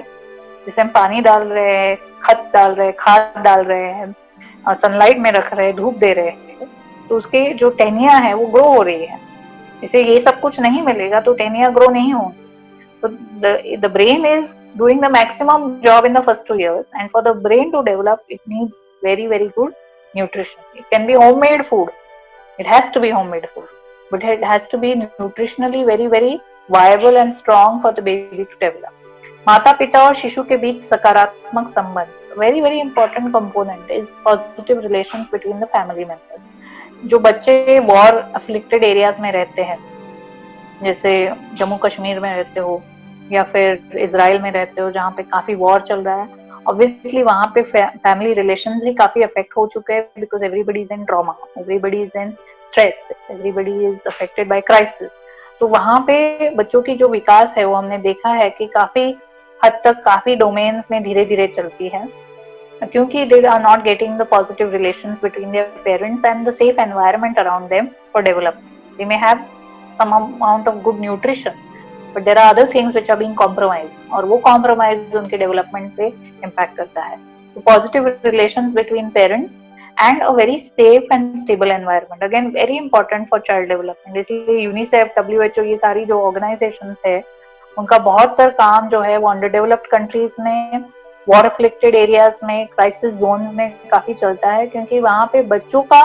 जिसे हम पानी डाल रहे हैं, खत डाल रहे हैं, खाद डाल रहे हैं, सनलाइट में रख रहे हैं, धूप दे रहे हैं, तो उसके जो टहनियां है वो ग्रो हो रही है। इसे ये सब कुछ नहीं मिलेगा तो टहनियां ग्रो नहीं होंगी। तो the brain is doing the maximum job in the first 2 years, and for the brain to develop it needs very very good nutrition. It can be homemade food, it has to be homemade food, but it has to be nutritionally very very viable and strong for the baby to develop. माता पिता और शिशु के बीच सकारात्मक संबंध, very very important component is positive relations between the family members. जो बच्चे war afflicted areas में रहते हैं, जैसे जम्मू कश्मीर में रहते हो या फिर इजराइल में रहते हो जहाँ पे काफी वॉर चल रहा है, ऑब्वियसली वहाँ पे फैमिली रिलेशंस भी काफी अफेक्ट हो चुके हैं, because everybody is in trauma, everybody is in stress, everybody is affected by crisis. तो वहाँ पे बच्चों की जो विकास है वो हमने देखा है कि काफी हद तक काफी डोमेन्स में धीरे धीरे चलती है, क्योंकि they are not getting the positive relations between their parents and the safe environment around them for development. They may have some amount of good nutrition, but there are other things which are being compromised, और वो compromise उनके development पे impact करता है। तो positive relations between parents and a very safe and stable environment, again very important for child development. इसलिए UNICEF, WHO, ये सारी जो organizations है, उनका बहुत सारा काम जो है वो underdeveloped countries में, वॉर अफ्लिक्टेड एरियाज में, क्राइसिस जोन में काफी चलता है, क्योंकि वहाँ पे बच्चों का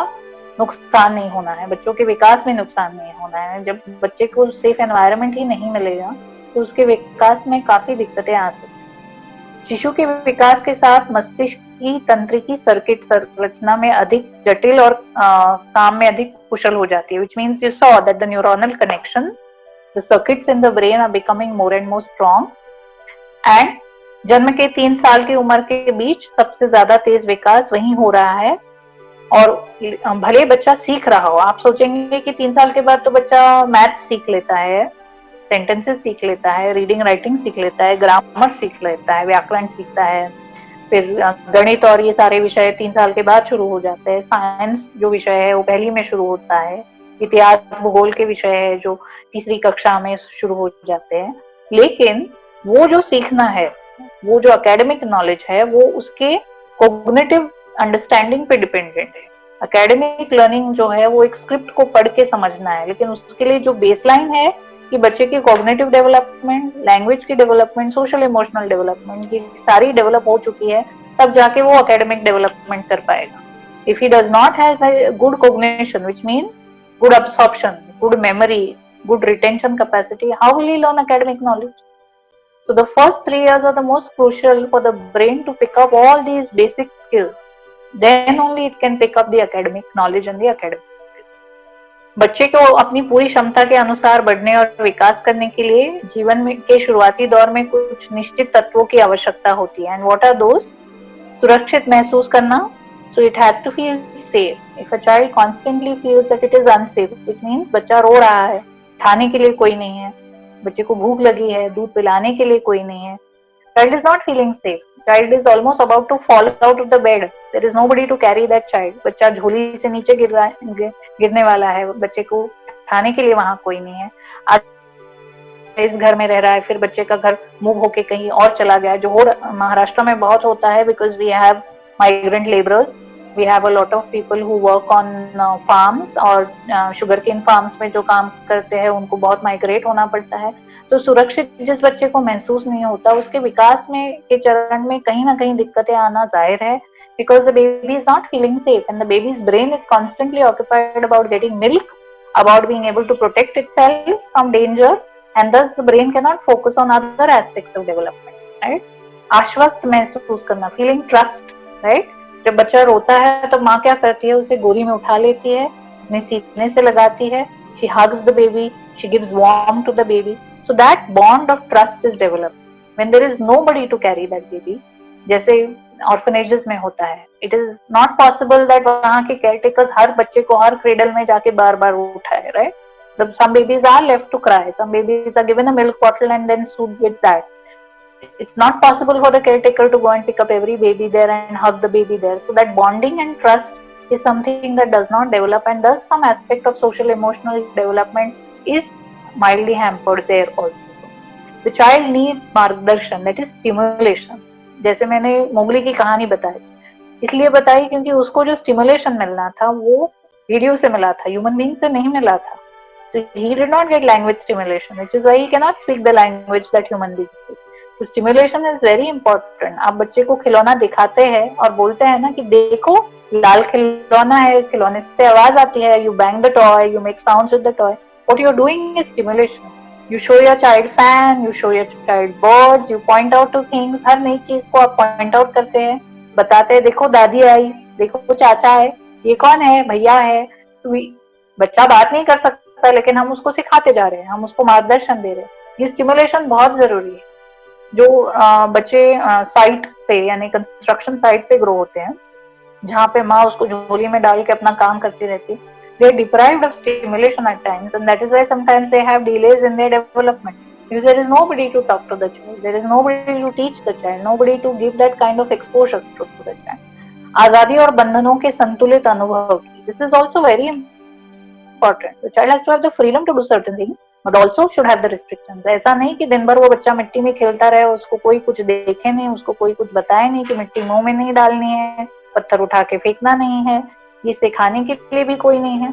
नुकसान नहीं होना है, बच्चों के विकास में नुकसान नहीं होना है। जब बच्चे को सेफ एनवायरनमेंट ही नहीं मिलेगा तो उसके विकास में काफी दिक्कतें आ सकती हैं। शिशु के विकास के साथ मस्तिष्क की तंत्रिकी सर्किट संरचना में अधिक जटिल और काम में अधिक कुशल हो जाती है, which means you saw that the neuronal connections, the circuits in the brain are becoming more and more strong, and जन्म के 3 साल की उम्र के बीच सबसे ज्यादा तेज विकास वहीं हो रहा है। और भले बच्चा सीख रहा हो, आप सोचेंगे कि 3 साल के बाद तो बच्चा मैथ सीख लेता है, सेंटेंसेस सीख लेता है, रीडिंग राइटिंग सीख लेता है, ग्रामर सीख लेता है, व्याकरण सीखता है, फिर गणित और ये सारे विषय 3 साल के बाद शुरू हो जाते हैं। साइंस जो विषय है वो पहली में शुरू होता है, इतिहास भूगोल के विषय है जो तीसरी कक्षा में शुरू हो जाते हैं। लेकिन वो जो सीखना है, वो जो एकेडमिक नॉलेज है, वो उसके कोग्निटिव अंडरस्टैंडिंग पे डिपेंडेंट है। एकेडमिक लर्निंग जो है वो एक स्क्रिप्ट को पढ़ के समझना है, लेकिन उसके लिए जो बेसलाइन है कि बच्चे की कॉग्निटिव डेवलपमेंट, लैंग्वेज की डेवलपमेंट, सोशल इमोशनल डेवलपमेंट की सारी डेवलप हो चुकी है, तब जाके वो एकेडमिक डेवलपमेंट कर पाएगा। If he does not have good cognition, which mean good absorption, good memory, good retention capacity, how will he learn academic knowledge? So the first 3 years are the most crucial for the brain to pick up all these basic skills. Then only it can pick up the academic knowledge and the academic skills. बच्चे को अपनी पूरी क्षमता के अनुसार बढ़ने और विकास करने के लिए जीवन में के शुरुआती दौर में कुछ निश्चित तत्वों की आवश्यकता होती है। And what are those? सुरक्षित महसूस करना, so it has to feel safe. If a child constantly feels that it is unsafe, which means बच्चा रो रहा है, खाने के लिए कोई नहीं है, बच्चे को भूख लगी है, दूध पिलाने के लिए कोई नहीं है, child is not feeling safe. Child is almost about to fall out of the bed. There is nobody to carry that child. बच्चा झोली से नीचे गिरने वाला है, बच्चे को उठाने के लिए वहां कोई नहीं है. आज इस घर में रह रहा है, फिर बच्चे का घर मूव होके कहीं और चला गया, जो महाराष्ट्र में बहुत होता है, because we have migrant labourers, we have a lot of people who work on farms, और शुगर केन फार्म्स में जो काम करते हैं उनको बहुत माइग्रेट होना पड़ता है. तो सुरक्षित जिस बच्चे को महसूस नहीं होता, उसके विकास में के चरण में कहीं ना कहीं दिक्कतें आना जाहिर है, because the baby is not feeling safe and the baby's brain is constantly occupied about getting milk, about being able to protect itself from danger, and thus the brain cannot focus on other aspects of development, right? आश्वस्त महसूस करना, feeling trust, right? जब बच्चा रोता है तो माँ क्या करती है, उसे गोदी में उठा लेती है, अपने सीने से लगाती है, she hugs the baby, she gives warmth to the baby, so that bond of trust is developed. When there is nobody to carry that baby, जैसे ऑर्फनेजेस में होता है, it is not possible that वहाँ के caretakers हर बच्चे को हर cradle में जाके बार बार उठाए, right? Some babies are left to cry, some babies are given a milk bottle and then soothed with that. It's not possible for the caretaker to go and pick up every baby there and hug the baby there. So that bonding and trust is something that does not develop, and thus some aspect of social emotional development is mildly hampered there also. The child needs margdarshan, that is stimulation. जैसे मैंने Mowgli की कहानी बताई, इसलिए बताई क्योंकि उसको जो स्टिमुलेशन मिलना था वो वीडियो से मिला था, ह्यूमन बीइंग से नहीं मिला था. So he did not get language stimulation, which is why he cannot speak the language that human beings speak. So stimulation is very important. आप बच्चे को खिलौना दिखाते हैं और बोलते हैं ना कि देखो लाल खिलौना है, इस खिलौने से आवाज आती है, you bang the toy, you make sounds with the toy. What you are doing is stimulation. You show your child fan, you show your child birds, you point out to things. हर नई चीज को आप point out करते हैं, बताते हैं देखो दादी आई, देखो चाचा है, ये कौन है, भैया है. तो बच्चा बात नहीं कर सकता, लेकिन हम उसको सिखाते जा रहे हैं, हम उसको मार्गदर्शन दे रहे हैं. ये स्टिमुलेशन बहुत जरूरी है. जो बच्चे साइट पे यानी कंस्ट्रक्शन साइट पे ग्रो होते हैं, जहाँ पे माँ उसको झोली में डाल के अपना काम करती रहती है, they are deprived of stimulation at times, and that is why sometimes they have delays in their development, because there is nobody to talk to the child, there is nobody to teach the child, nobody to give that kind of exposure to the child. आजादी और बंधनों के संतुलित अनुभव की, this is also very important. The child has to have the freedom to do certain things, but also should have the restrictions. ऐसा नहीं कि दिन भर वो बच्चा मिट्टी में खेलता रहे, उसको कोई कुछ देखे नहीं, उसको कोई कुछ बताए नहीं कि मिट्टी मुंह में नहीं डालनी है, पत्थर उठा के फेंकना नहीं है, ये सिखाने के लिए भी कोई नहीं है.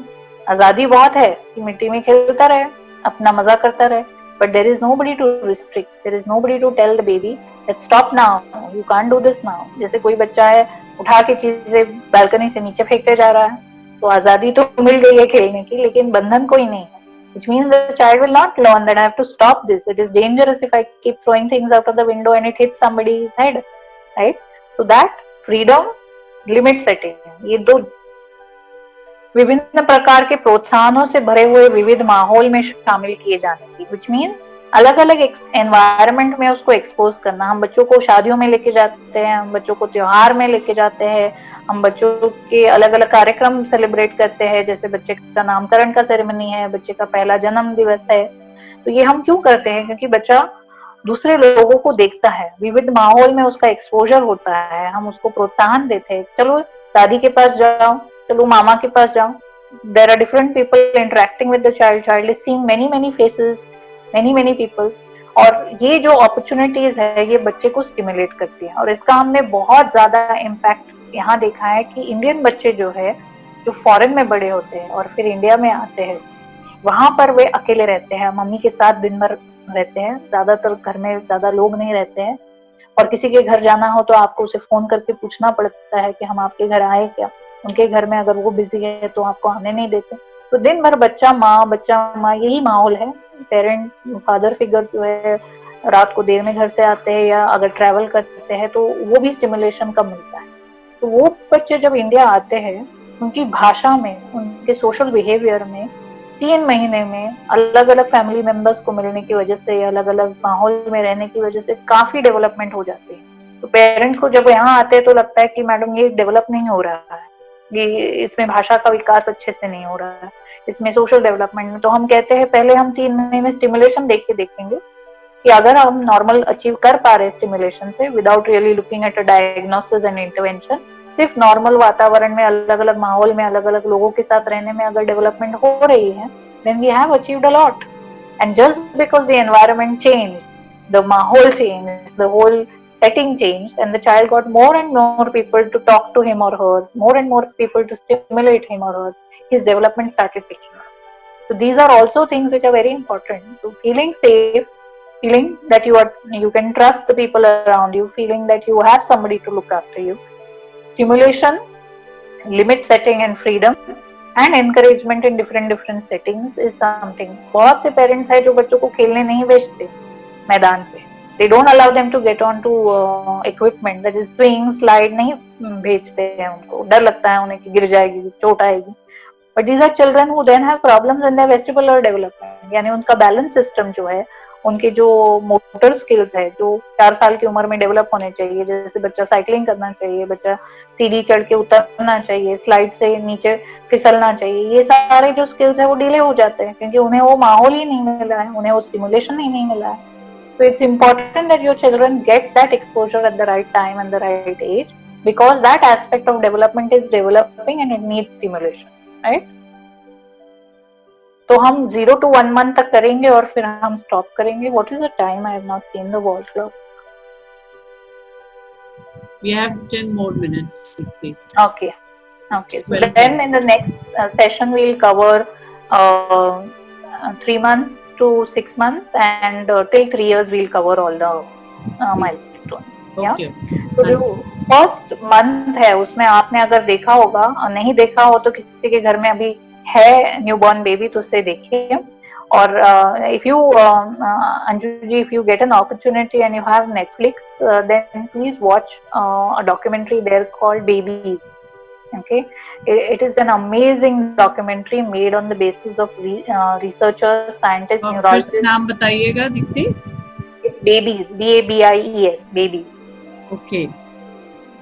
आजादी बहुत है कि मिट्टी में खेलता रहे, अपना मजा करता रहे, but there is nobody to restrict, there is nobody to tell the baby that stop now, you can't do this now. जैसे कोई बच्चा है उठा के चीजें बालकनी से नीचे फेंकते जा रहा है, तो आजादी तो मिल गई है खेलने की, लेकिन बंधन कोई नहीं है. Which means the child will not learn that I have to stop this. It is dangerous if I keep throwing things out of the window and it hits somebody's head, right? So that freedom, limit setting, ये दो विभिन्न प्रकार के प्रोत्साहनों से भरे हुए विविध माहौल में शामिल किए जाने की, which means अलग अलग एनवायरनमेंट में उसको एक्सपोज करना. हम बच्चों को शादियों में लेके जाते हैं, हम बच्चों को त्योहार में लेके जाते हैं, हम बच्चों के अलग अलग कार्यक्रम सेलिब्रेट करते हैं, जैसे बच्चे का नामकरण का सेरेमनी है, बच्चे का पहला जन्म दिवस है. तो ये हम क्यों करते हैं? क्योंकि बच्चा दूसरे लोगों को देखता है, विविध माहौल में उसका एक्सपोजर होता है, हम उसको प्रोत्साहन देते हैं, चलो दादी के पास जाओ, चलो मामा के पास जाओ. There are different people interacting with the child. Child is seeing many faces, many people. और ये जो अपॉर्चुनिटीज है ये बच्चे को स्टिमुलेट करती है. और इसका हमने बहुत ज्यादा इम्पैक्ट यहाँ देखा है कि इंडियन बच्चे जो है, जो फॉरेन में बड़े होते हैं और फिर इंडिया में आते हैं, वहां पर वे अकेले रहते हैं, मम्मी के साथ दिन भर रहते हैं, ज्यादातर घर में ज्यादा लोग नहीं रहते हैं, और किसी के घर जाना हो तो आपको उसे फोन करके पूछना पड़ता है कि हम आपके घर आए क्या. उनके घर में अगर वो बिजी है तो आपको आने नहीं देते. तो दिन भर बच्चा माँ यही माहौल है. पेरेंट फादर फिगर जो है रात को देर में घर से आते हैं या अगर ट्रैवल करते हैं तो वो भी स्टिमुलेशन कम मिलता है. तो वो बच्चे जब इंडिया आते हैं, उनकी भाषा में, उनके सोशल बिहेवियर में 3 महीने में अलग अलग फैमिली मेंबर्स को मिलने की वजह से, अलग अलग माहौल में रहने की वजह से काफी डेवलपमेंट हो जाती है. तो पेरेंट्स को जब यहाँ आते हैं तो लगता है कि मैडम ये डेवलप नहीं हो रहा है, ये इसमें भाषा का विकास अच्छे से नहीं हो रहा है, इसमें सोशल डेवलपमेंट में। तो हम कहते हैं पहले हम 3 महीने स्टिमुलेशन देख के देखेंगे कि अगर हम नॉर्मल अचीव कर पा रहे हैं स्टिमुलेशन से without really looking at a diagnosis and intervention, सिर्फ नॉर्मल वातावरण में, अलग अलग माहौल में, अलग अलग लोगों के साथ रहने में अगर डेवलपमेंट हो रही है, then we have achieved a lot. And just because the environment changed, the mahol changed, the whole setting changed, and the child got more and more people to talk to him or her, more and more people to stimulate him or her, his development started picking up. So these are also things which are very important. So feeling safe, feeling that you can trust the people around you, feeling that you have somebody to look after you. Stimulation, limit setting and freedom and encouragement in different settings is something. बहुत से parents है जो बच्चों को खेलने नहीं भेजते मैदान पे, they don't allow them to get on to equipment, that is swing, slide, नहीं भेजते हैं उनको, डर लगता है उन्हें कि गिर जाएगी, चोट आएगी. But these are children who then have problems in their vestibular development, यानी उनका बैलेंस सिस्टम जो है, उनके जो मोटर स्किल्स है जो 4 साल की उम्र में डेवलप होने चाहिए, जैसे बच्चा साइकिलिंग करना चाहिए, बच्चा सीढ़ी चढ़ के उतरना चाहिए, स्लाइड से नीचे फिसलना चाहिए, ये सारे जो स्किल्स है वो डिले हो जाते हैं क्योंकि उन्हें वो माहौल ही नहीं मिला है, उन्हें वो स्टिमुलेशन ही नहीं मिला है. So it's important that your children get that exposure at the right time and the right age, because that aspect of development is developing and it needs stimulation, right? तो हम 0 to 1 month तक करेंगे और फिर हम stop करेंगे. What is the time? I have not seen the wall clock. We have 10 more minutes. Okay. So then in the next session we'll cover 3 months to 6 months and till 3 years we'll cover all the milestones. Okay. तो जो first month है उसमें आपने अगर देखा होगा, नहीं देखा हो तो किसी के घर में अभी है न्यूबॉर्न बेबी तो उससे देखिए. और if you Anju ji, if you get an opportunity and you have Netflix, then please watch a documentary there called Babies. Okay, it is an amazing documentary made on the basis of researchers, scientists, neurologists. फिर नाम बताइएगा Deepti. Babies, BABIES, Babies. Okay.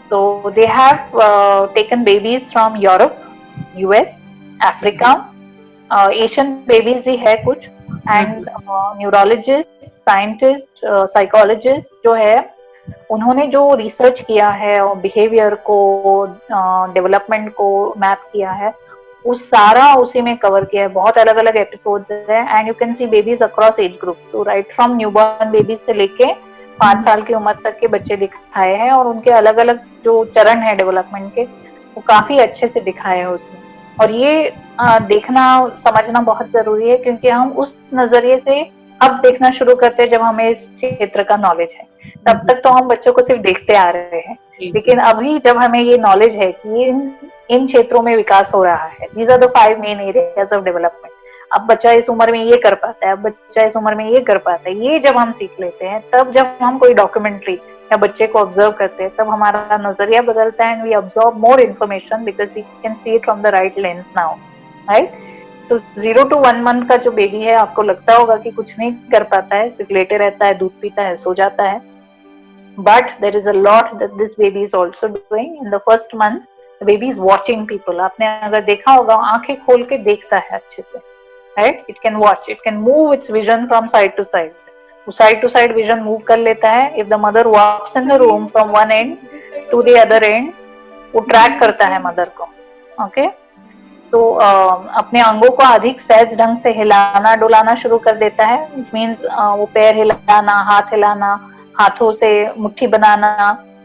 So they have taken babies from Europe, US, Africa, Asian babies भी है कुछ, and neurologist, scientist, psychologist जो है उन्होंने जो रिसर्च किया है और बिहेवियर को, डेवलपमेंट को मैप किया है, वो सारा उसी में कवर किया है. बहुत अलग अलग एपिसोड्स है and you can see babies across age group. So right from newborn babies से लेके 5 साल की उम्र तक के बच्चे दिखाए हैं और उनके अलग अलग जो चरण है डेवलपमेंट के वो काफी अच्छे से दिखाए हैं उसमें. और ये देखना समझना बहुत जरूरी है क्योंकि हम उस नजरिए से अब देखना शुरू करते हैं जब हमें इस क्षेत्र का नॉलेज है. तब तक तो हम बच्चों को सिर्फ देखते आ रहे हैं, लेकिन अभी जब हमें ये नॉलेज है कि इन क्षेत्रों में विकास हो रहा है, these are the 5 main areas of development. अब बच्चा इस उम्र में ये कर पाता है, अब बच्चा इस उम्र में ये कर पाता है, ये जब हम सीख लेते हैं, तब जब हम कोई डॉक्यूमेंट्री या बच्चे को ऑब्जर्व करते हैं, तब हमारा नजरिया बदलता है and we observe more information because we can see it from the right lens now, right. तो 0 to 1 month का जो बेबी है, आपको लगता होगा कि कुछ नहीं कर पाता है, सिर्फ लेटे रहता है, दूध पीता है, सो जाता है. But there is a lot that this baby is also doing. In the first month, the baby is watching people. आपने अगर देखा होगा, आंखें खोल के देखता है अच्छे से, right? It can watch, it can move its vision from side to side. वो side to side vision move कर लेता है. If the mother walks in the room from one end to the other end, वो track करता है mother को, okay? तो अपने अंगों को अधिक सहज ढंग से हिलाना डुलाना शुरू कर देता है. It means वो पैर हिलाना, हाथ हिलाना, हाथों से मुट्ठी बनाना,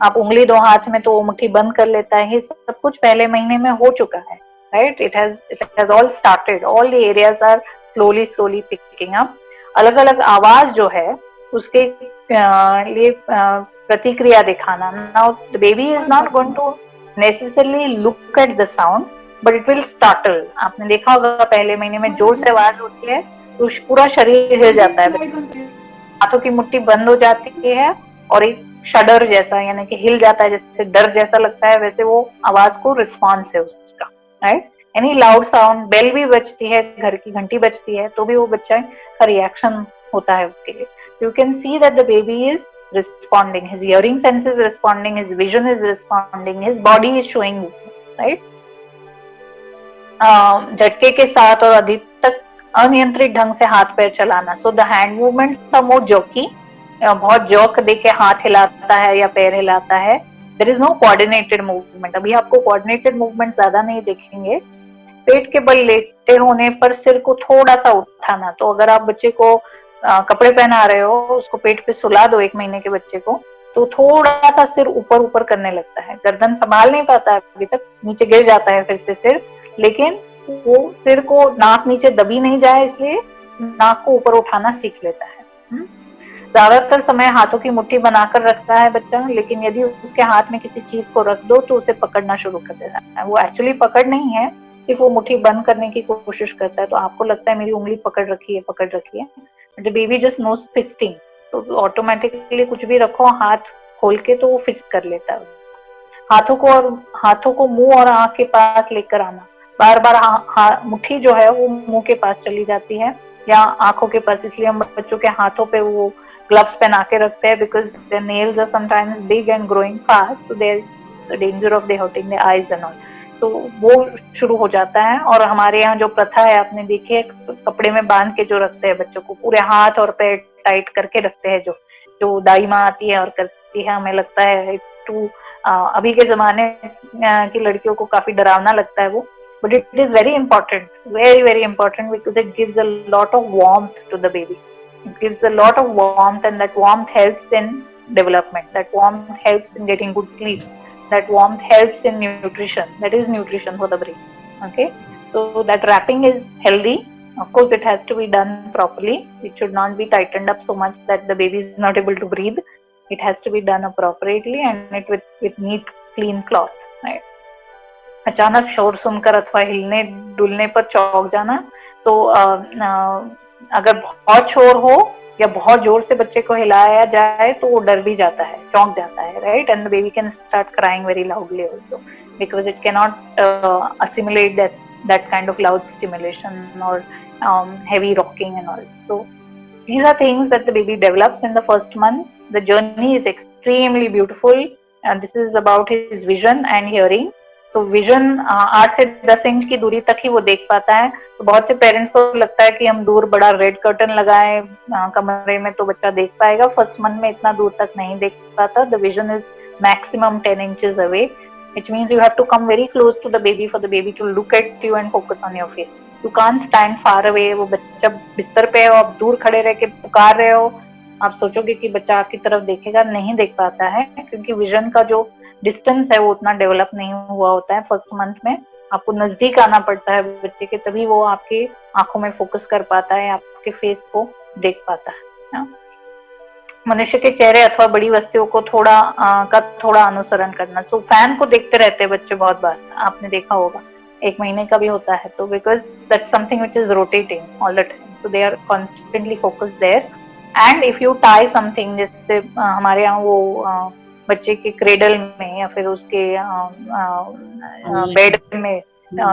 आप उंगली दो हाथ में तो वो मुट्ठी बंद कर लेता है. ये सब कुछ पहले महीने में हो चुका है, right. It has all started, all the areas are slowly picking up. अलग अलग आवाज जो है उसके लिए प्रतिक्रिया दिखाना. Now the baby is not going to necessarily look at the sound but it will startle. आपने देखा होगा पहले महीने में जोर से आवाज होती है तो पूरा शरीर हिल जाता है, हाथों की मुट्ठी बंद हो जाती है और एक शडर जैसा यानी कि हिल जाता है, जैसे डर जैसा लगता है, वैसे वो आवाज को रिस्पॉन्स है उसका, right. Any loud sound, bell भी बजती है, घर की घंटी बजती है तो भी वो बच्चा का रिएक्शन होता है उसके लिए. You can see that the baby is responding, his hearing sense is responding, his vision is responding, his body is showing, right. झटके के साथ और अधिक तक अनियंत्रित ढंग से हाथ पैर चलाना. So the hand movements are more jerky. बहुत जर्क देके हाथ हिलाता है या पैर हिलाता है. There is no coordinated movement. अभी आपको कोऑर्डिनेटेड मूवमेंट ज्यादा नहीं देखेंगे. पेट के बल लेटे होने पर सिर को थोड़ा सा उठाना. तो अगर आप बच्चे को कपड़े पहना रहे हो, उसको पेट पे सुला दो 1 महीने के बच्चे को, तो थोड़ा सा सिर ऊपर ऊपर करने लगता है. गर्दन संभाल नहीं पाता है अभी तक, नीचे गिर जाता है फिर से सिर, लेकिन वो सिर को, नाक नीचे दबी नहीं जाए इसलिए नाक को ऊपर उठाना सीख लेता है. ज्यादातर समय हाथों की मुट्ठी बनाकर रखता है बच्चा, लेकिन यदि उसके हाथ में किसी चीज को रख दो तो उसे पकड़ना शुरू कर देता है. वो एक्चुअली पकड़ नहीं है, सिर्फ वो मुट्ठी बंद करने की कोशिश करता है. तो आपको लगता है मेरी उंगली पकड़ रखी है, पकड़ रखी है, but baby just knows fisting. तो ऑटोमेटिकली कुछ भी रखो हाथ खोल के तो वो फिक्स कर लेता है. हाथों को मुंह और आंख के पास लेकर आना. बार बार मुट्ठी जो है वो मुंह के पास चली जाती है या आंखों के पास, इसलिए हम बच्चों के हाथों पे वो ग्लव्स पहना के रखते हैं, because their nails are sometimes big and growing fast, so there is the danger of they hurting the eyes and all. तो वो शुरू हो जाता है. और हमारे यहाँ जो प्रथा है आपने देखी है, कपड़े में बांध के जो रखते हैं बच्चों को, पूरे हाथ और पैर टाइट करके रखते हैं, जो दाई माँ आती है और करती है. हमें लगता है टू अभी के जमाने की लड़कियों को काफी डरावना लगता है वो, but it is very important, very very important, because it gives a lot of warmth to the baby. It gives a lot of warmth, and that warmth helps in development. That warmth helps in getting good sleep. That warmth helps in nutrition. That is nutrition for the brain. Okay, so that wrapping is healthy. Of course, it has to be done properly. It should not be tightened up so much that the baby is not able to breathe. It has to be done appropriately, and it with neat, clean cloth. Right. अचानक शोर सुनकर अथवा हिलने डुलने पर चौंक जाना. तो अगर बहुत शोर हो या बहुत जोर से बच्चे को हिलाया जाए तो वो डर भी जाता है, चौंक जाता है, right. And the baby can start crying very loudly also, because it can not assimilate that kind of loud stimulation or heavy rocking and all. So these are things that the baby develops in the first month. The journey is extremely beautiful, and this is about his vision and hearing. तो vision 8 से 10 inch की दूरी तक ही वो देख पाता है. तो बहुत से पेरेंट्स को लगता है कि हम दूर बड़ा रेड कर्टन लगाएं कमरे में तो बच्चा देख पाएगा. फर्स्ट मंथ में इतना दूर तक नहीं देख पाता. The vision is maximum 10 inches away, which means you have to come very close to the baby for the baby to look at you and focus on your face. You can't stand far away. वो बच्चा बिस्तर पे हो, आप दूर खड़े रह के पुकार रहे हो, आप सोचोगे कि बच्चा आपकी तरफ देखेगा, नहीं देख पाता है, क्योंकि विजन का जो डिस्टेंस है वो उतना डेवलप नहीं हुआ होता है फर्स्ट मंथ में. आपको नजदीक आना पड़ता है बच्चे के, तभी वो आपके आंखों में फोकस कर पाता है, आपके फेस को देख पाता है. मनुष्य के चेहरे अथवा बड़ी वस्तुओं को थोड़ा अनुसरण करना. सो फैन को देखते रहते हैं बच्चे बहुत बार, आपने देखा होगा, 1 महीने का भी होता है. तो because that's something which is rotating all the time, so they are constantly focused there. And if you tie something, जैसे हमारे यहाँ वो बच्चे के क्रेडल में या फिर उसके बेड में,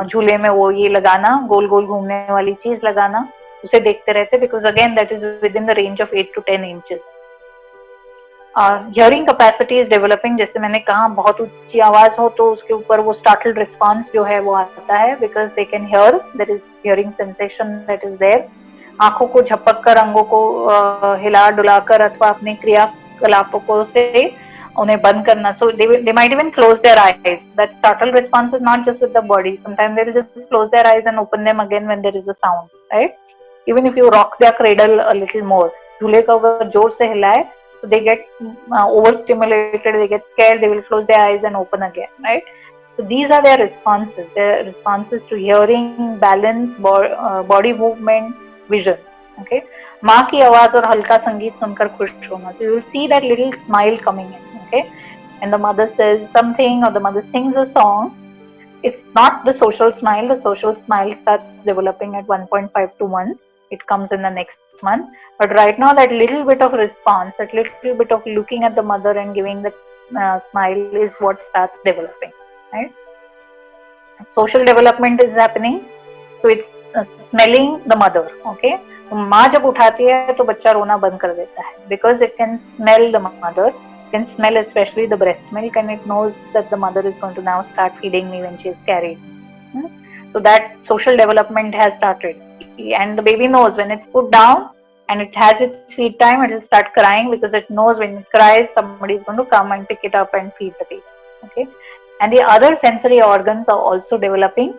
झूले में वो ये लगाना, गोल गोल घूमने वाली चीज लगाना, उसे देखते रहते, because again that is with in the range of 8 to 10 inches. Hearing capacity is developing. जैसे मैंने कहा, बहुत ऊंची आवाज हो तो उसके ऊपर वो स्टार्टल्ड रिस्पॉन्स जो है वो आता है, because they can hear, there is hearing sensation that is there. आंखों को झपक कर, अंगों को हिला डुलाकर अथवा अपने क्रियाकलापों से उन्हें बंद करना. So they might even close their eyes. That startle response is not just with the body. Sometimes they will just close their eyes and open them again when there is a sound, right? Even if you rock their cradle a little more, झूले को अगर जोर से हिलाए, so they get overstimulated, they get scared, they will close their eyes and open again, right? So these are their responses. Their responses to hearing, balance, body movement, vision. Okay? माँ की आवाज और हल्का संगीत सुनकर खुश होना. So you will see that little smile coming in. Okay, and the mother says something or the mother sings a song. It's not the social smile. The social smile starts developing at 1.5 to 1. It comes in the next month. But right now, that little bit of response, that little bit of looking at the mother and giving the smile is what starts developing. Right? Social development is happening. So it's smelling the mother. Okay. तो माँ जब उठाती है तो बच्चा रोना बंद कर देता है, because it can smell the mother, can smell especially the breast milk, and it knows that the mother is going to now start feeding me when she is carried. so that social development has started, and the baby knows when it's put down and it has its feed time, it will start crying because it knows when it cries, somebody is going to come and pick it up and feed the baby. Okay, and the other sensory organs are also developing.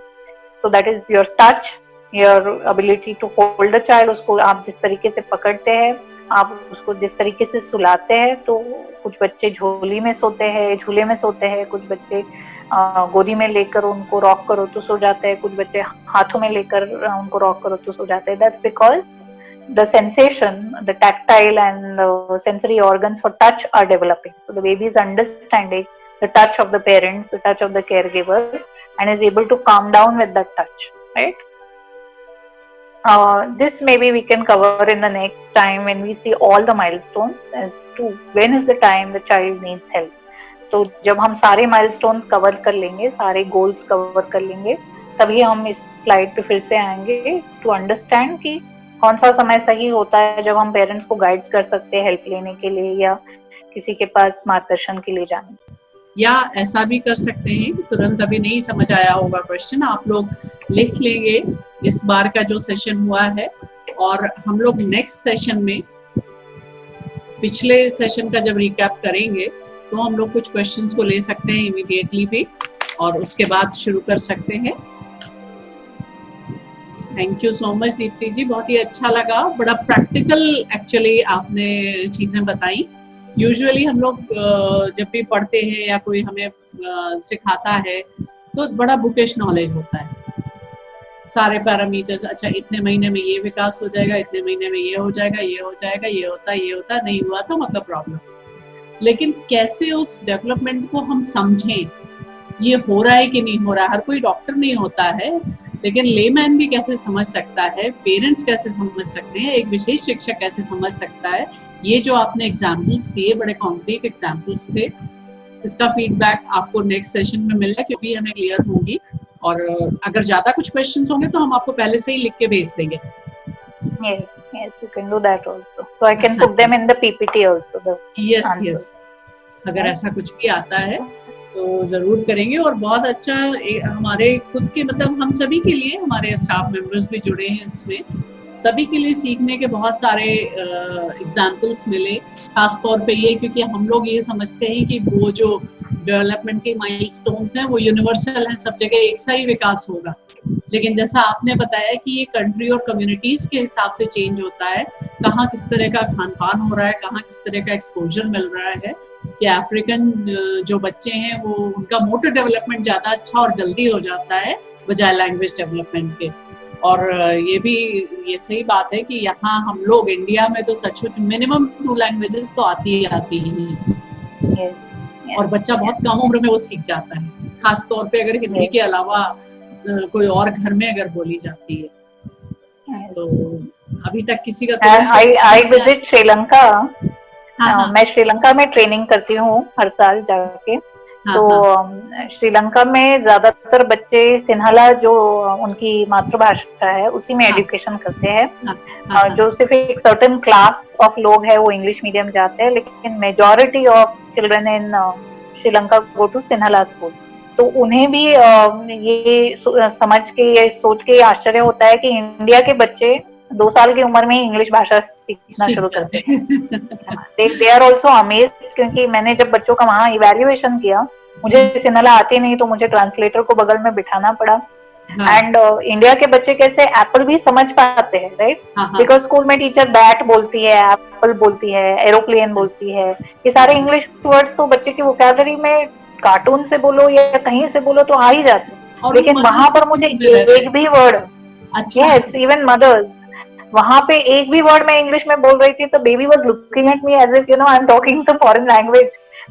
So that is your touch, your ability to hold the child. उसको आप जिस तरीके से पकड़ते हैं, आप उसको जिस तरीके से सुलाते हैं, तो कुछ बच्चे झोली में सोते हैं, झूले में सोते हैं, कुछ बच्चे गोदी में लेकर उनको रॉक करो तो सो जाते हैं, कुछ बच्चे हाथों में लेकर उनको रॉक करो तो सो जाते हैं. That's because the sensation, the tactile and sensory organs for touch are developing. So the baby is understanding the touch of the parents, the touch of the caregiver, and is able to calm down with that touch, right? This maybe we can cover in the next time when we see all the milestones as to when is the time the child needs help. तो जब हम सारे milestones cover कर लेंगे, सारे goals cover कर लेंगे, तभी हम इस slide पे फिर से आएंगे to understand कि कौन सा समय सही होता है जब हम पेरेंट्स को गाइड कर सकते हैं हेल्प लेने के लिए या किसी के पास मार्गदर्शन के लिए जाने. या ऐसा भी कर सकते हैं कि तुरंत अभी नहीं समझ आया होगा क्वेश्चन, आप लोग लिख लेंगे इस बार का जो सेशन हुआ है, और हम लोग नेक्स्ट सेशन में पिछले सेशन का जब रिकैप करेंगे तो हम लोग कुछ क्वेश्चंस को ले सकते हैं इमीडिएटली भी, और उसके बाद शुरू कर सकते हैं. Thank you so much Deepti ji, बहुत ही अच्छा लगा, बड़ा प्रैक्टिकल एक्चुअली आपने चीजें बताई. यूजुअली हम लोग जब भी पढ़ते हैं या कोई हमें सिखाता है तो बड़ा बुकिश नॉलेज होता है, सारे पैरामीटर्स, अच्छा इतने महीने में ये विकास हो जाएगा, इतने महीने में ये हो जाएगा, ये हो जाएगा, ये होता नहीं हुआ तो मतलब प्रॉब्लम. लेकिन कैसे उस डेवलपमेंट को हम समझें, ये हो रहा है कि नहीं हो रहा है. हर कोई डॉक्टर नहीं होता है, लेकिन लेमैन भी कैसे समझ सकता है, पेरेंट्स कैसे समझ सकते हैं, एक विशेष शिक्षक कैसे समझ सकता है. ये जो आपने एग्जाम्पल्स दिए बड़े कॉन्क्रीट एग्जाम्पल्स थे, इसका फीडबैक आपको नेक्स्ट सेशन में मिलेगा क्योंकि हमें क्लियर होंगी. और अगर ज्यादा कुछ क्वेश्चंस होंगे तो हम आपको पहले से ही लिख के भेज देंगे. Yes, you can do that also. So I can put them in the PPT also. Yes. अगर ऐसा कुछ भी आता है तो जरूर करेंगे. और बहुत अच्छा हमारे खुद के मतलब हम सभी के लिए, हमारे स्टाफ मेंबर्स भी जुड़े हैं इसमें, सभी के लिए सीखने के बहुत सारे एग्जाम्पल्स मिले. खास तौर पे ये क्योंकि हम लोग ये समझते हैं कि वो जो डेवलपमेंट के माइलस्टोन्स हैं वो यूनिवर्सल हैं, सब जगह एक सा ही विकास होगा. लेकिन जैसा आपने बताया कि ये कंट्री और कम्युनिटीज के हिसाब से चेंज होता है, कहाँ किस तरह का खान पान हो रहा है, कहाँ किस तरह का एक्सपोजर मिल रहा है. कि अफ्रीकन जो बच्चे हैं वो उनका मोटर डेवलपमेंट ज्यादा अच्छा और जल्दी हो जाता है बजाय लैंग्वेज डेवलपमेंट के. और ये सही बात है कि यहाँ हम लोग इंडिया में तो सचमुच मिनिमम 2 लैंग्वेजेस तो आती ही. और बच्चा बहुत कम उम्र में वो सीख जाता है, खास तौर पे अगर हिंदी के अलावा कोई और घर में अगर बोली जाती है. तो अभी तक किसी का आई विजिट श्रीलंका. मैं श्रीलंका में ट्रेनिंग करती हूँ हर साल जाके. तो श्रीलंका में ज्यादातर बच्चे सिन्हाला जो उनकी मातृभाषा है उसी में एजुकेशन करते हैं. जो सिर्फ एक सर्टेन क्लास ऑफ लोग है वो इंग्लिश मीडियम जाते हैं, लेकिन majority of children in Sri Lanka go to Sinhala school. तो उन्हें भी ये समझ के, ये सोच के आश्चर्य होता है कि इंडिया के बच्चे 2 साल की उम्र में इंग्लिश भाषा सीखना शुरू करते हैं. दे आर ऑल्सो अमेज्ड, क्योंकि मैंने जब बच्चों का वहाँ इवैल्यूएशन किया, मुझे सिन्हाला आती नहीं तो मुझे ट्रांसलेटर को बगल में बिठाना पड़ा. एंड इंडिया के बच्चे कैसे एप्पल भी समझ पाते हैं, राइट? बिकॉज स्कूल में टीचर बैट बोलती है, एप्पल बोलती है, एरोप्लेन बोलती है, ये सारे इंग्लिश वर्ड्स तो बच्चे की वोकैबुलरी में कार्टून से बोलो या कहीं से बोलो तो आ ही जाते हैं. लेकिन वहां पर मुझे एक भी वर्ड, यस इवन मदर्स, वहां पे एक भी वर्ड मैं इंग्लिश में बोल रही थी तो baby was looking at me as if you know I am talking the foreign language.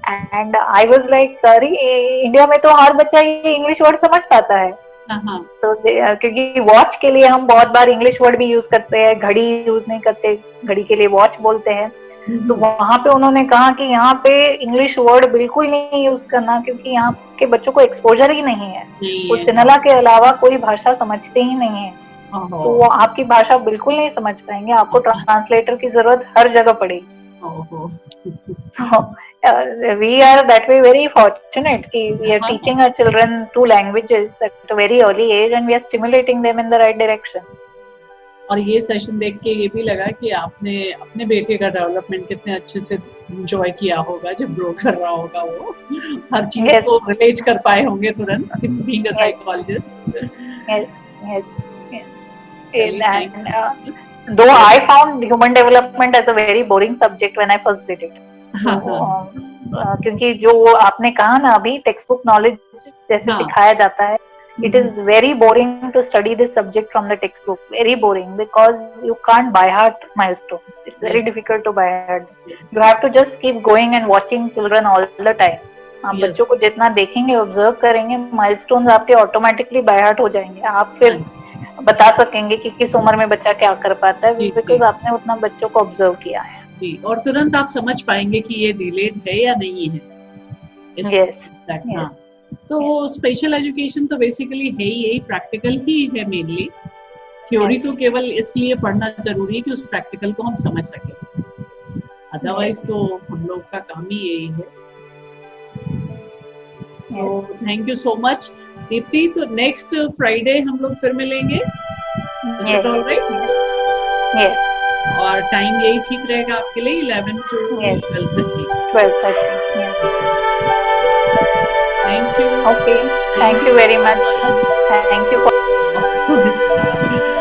And I was like sorry, India में तो हर बच्चा ये इंग्लिश वर्ड समझ पाता है. तो क्योंकि वॉच के लिए हम बहुत बार इंग्लिश वर्ड भी यूज करते हैं, घड़ी यूज नहीं करते, घड़ी के लिए वॉच बोलते हैं. तो वहां पे उन्होंने कहा कि यहाँ पे इंग्लिश वर्ड बिल्कुल नहीं यूज करना, क्योंकि यहाँ के बच्चों को एक्सपोजर ही नहीं है. वो सिन्हाला के अलावा कोई भाषा समझते ही नहीं है, तो वो आपकी भाषा बिल्कुल नहीं समझ पाएंगे. आपको ट्रांसलेटर की जरूरत हर जगह पड़ेगी. we are that way very fortunate कि we are हाँ, teaching our children 2 languages at a very early age and we are stimulating them in the right direction. और ये सेशन देख के ये भी लगा कि आपने अपने बेटे का डेवलपमेंट कितने अच्छे से एंजॉय किया होगा जब ग्रो कर रहा होगा, वो हर चीज Yes. को रिलेट कर पाए होंगे तुरंत, being a Yes. Psychologist. Yes, yes, yes. चलिए, And though I found human development as a very boring subject when I first did it. हाँ, तो, हाँ, क्योंकि जो आपने कहा ना अभी टेक्स्ट बुक नॉलेज जैसे हाँ, सिखाया जाता है, it is very boring to study this subject from the textbook. Very boring because you can't by heart milestones. It's very Yes. difficult to by heart. yes, You have to just keep going and watching children all the time. आप Yes. बच्चों को जितना देखेंगे observe करेंगे milestones आपके automatically by heart हो जाएंगे। आप फिर बता सकेंगे कि किस उम्र में बच्चा क्या कर पाता है जी, बिकॉज जी। आपने उतना बच्चों को ऑब्जर्व किया है। जी, और तुरंत आप समझ पाएंगे कि ये डिलेड है या नहीं है इस Yes. respect, Yes. हाँ। तो स्पेशल एजुकेशन तो बेसिकली है ही यही, प्रैक्टिकल ही है मेनली। Theory Yes. तो केवल इसलिए पढ़ना जरूरी है कि उस प्रैक्टिकल को हम समझ सके, अदरवाइज तो हम लोग का काम ही यही है। तो thank you so much Deepti. तो नेक्स्ट फ्राइडे हम लोग फिर मिलेंगे, is it all right? Yes. और टाइम यही ठीक रहेगा आपके लिए, 11 to Yes. 12:30? 12:30. Yes. Thank you. Okay. Thank you very much. Thank you for. Of course.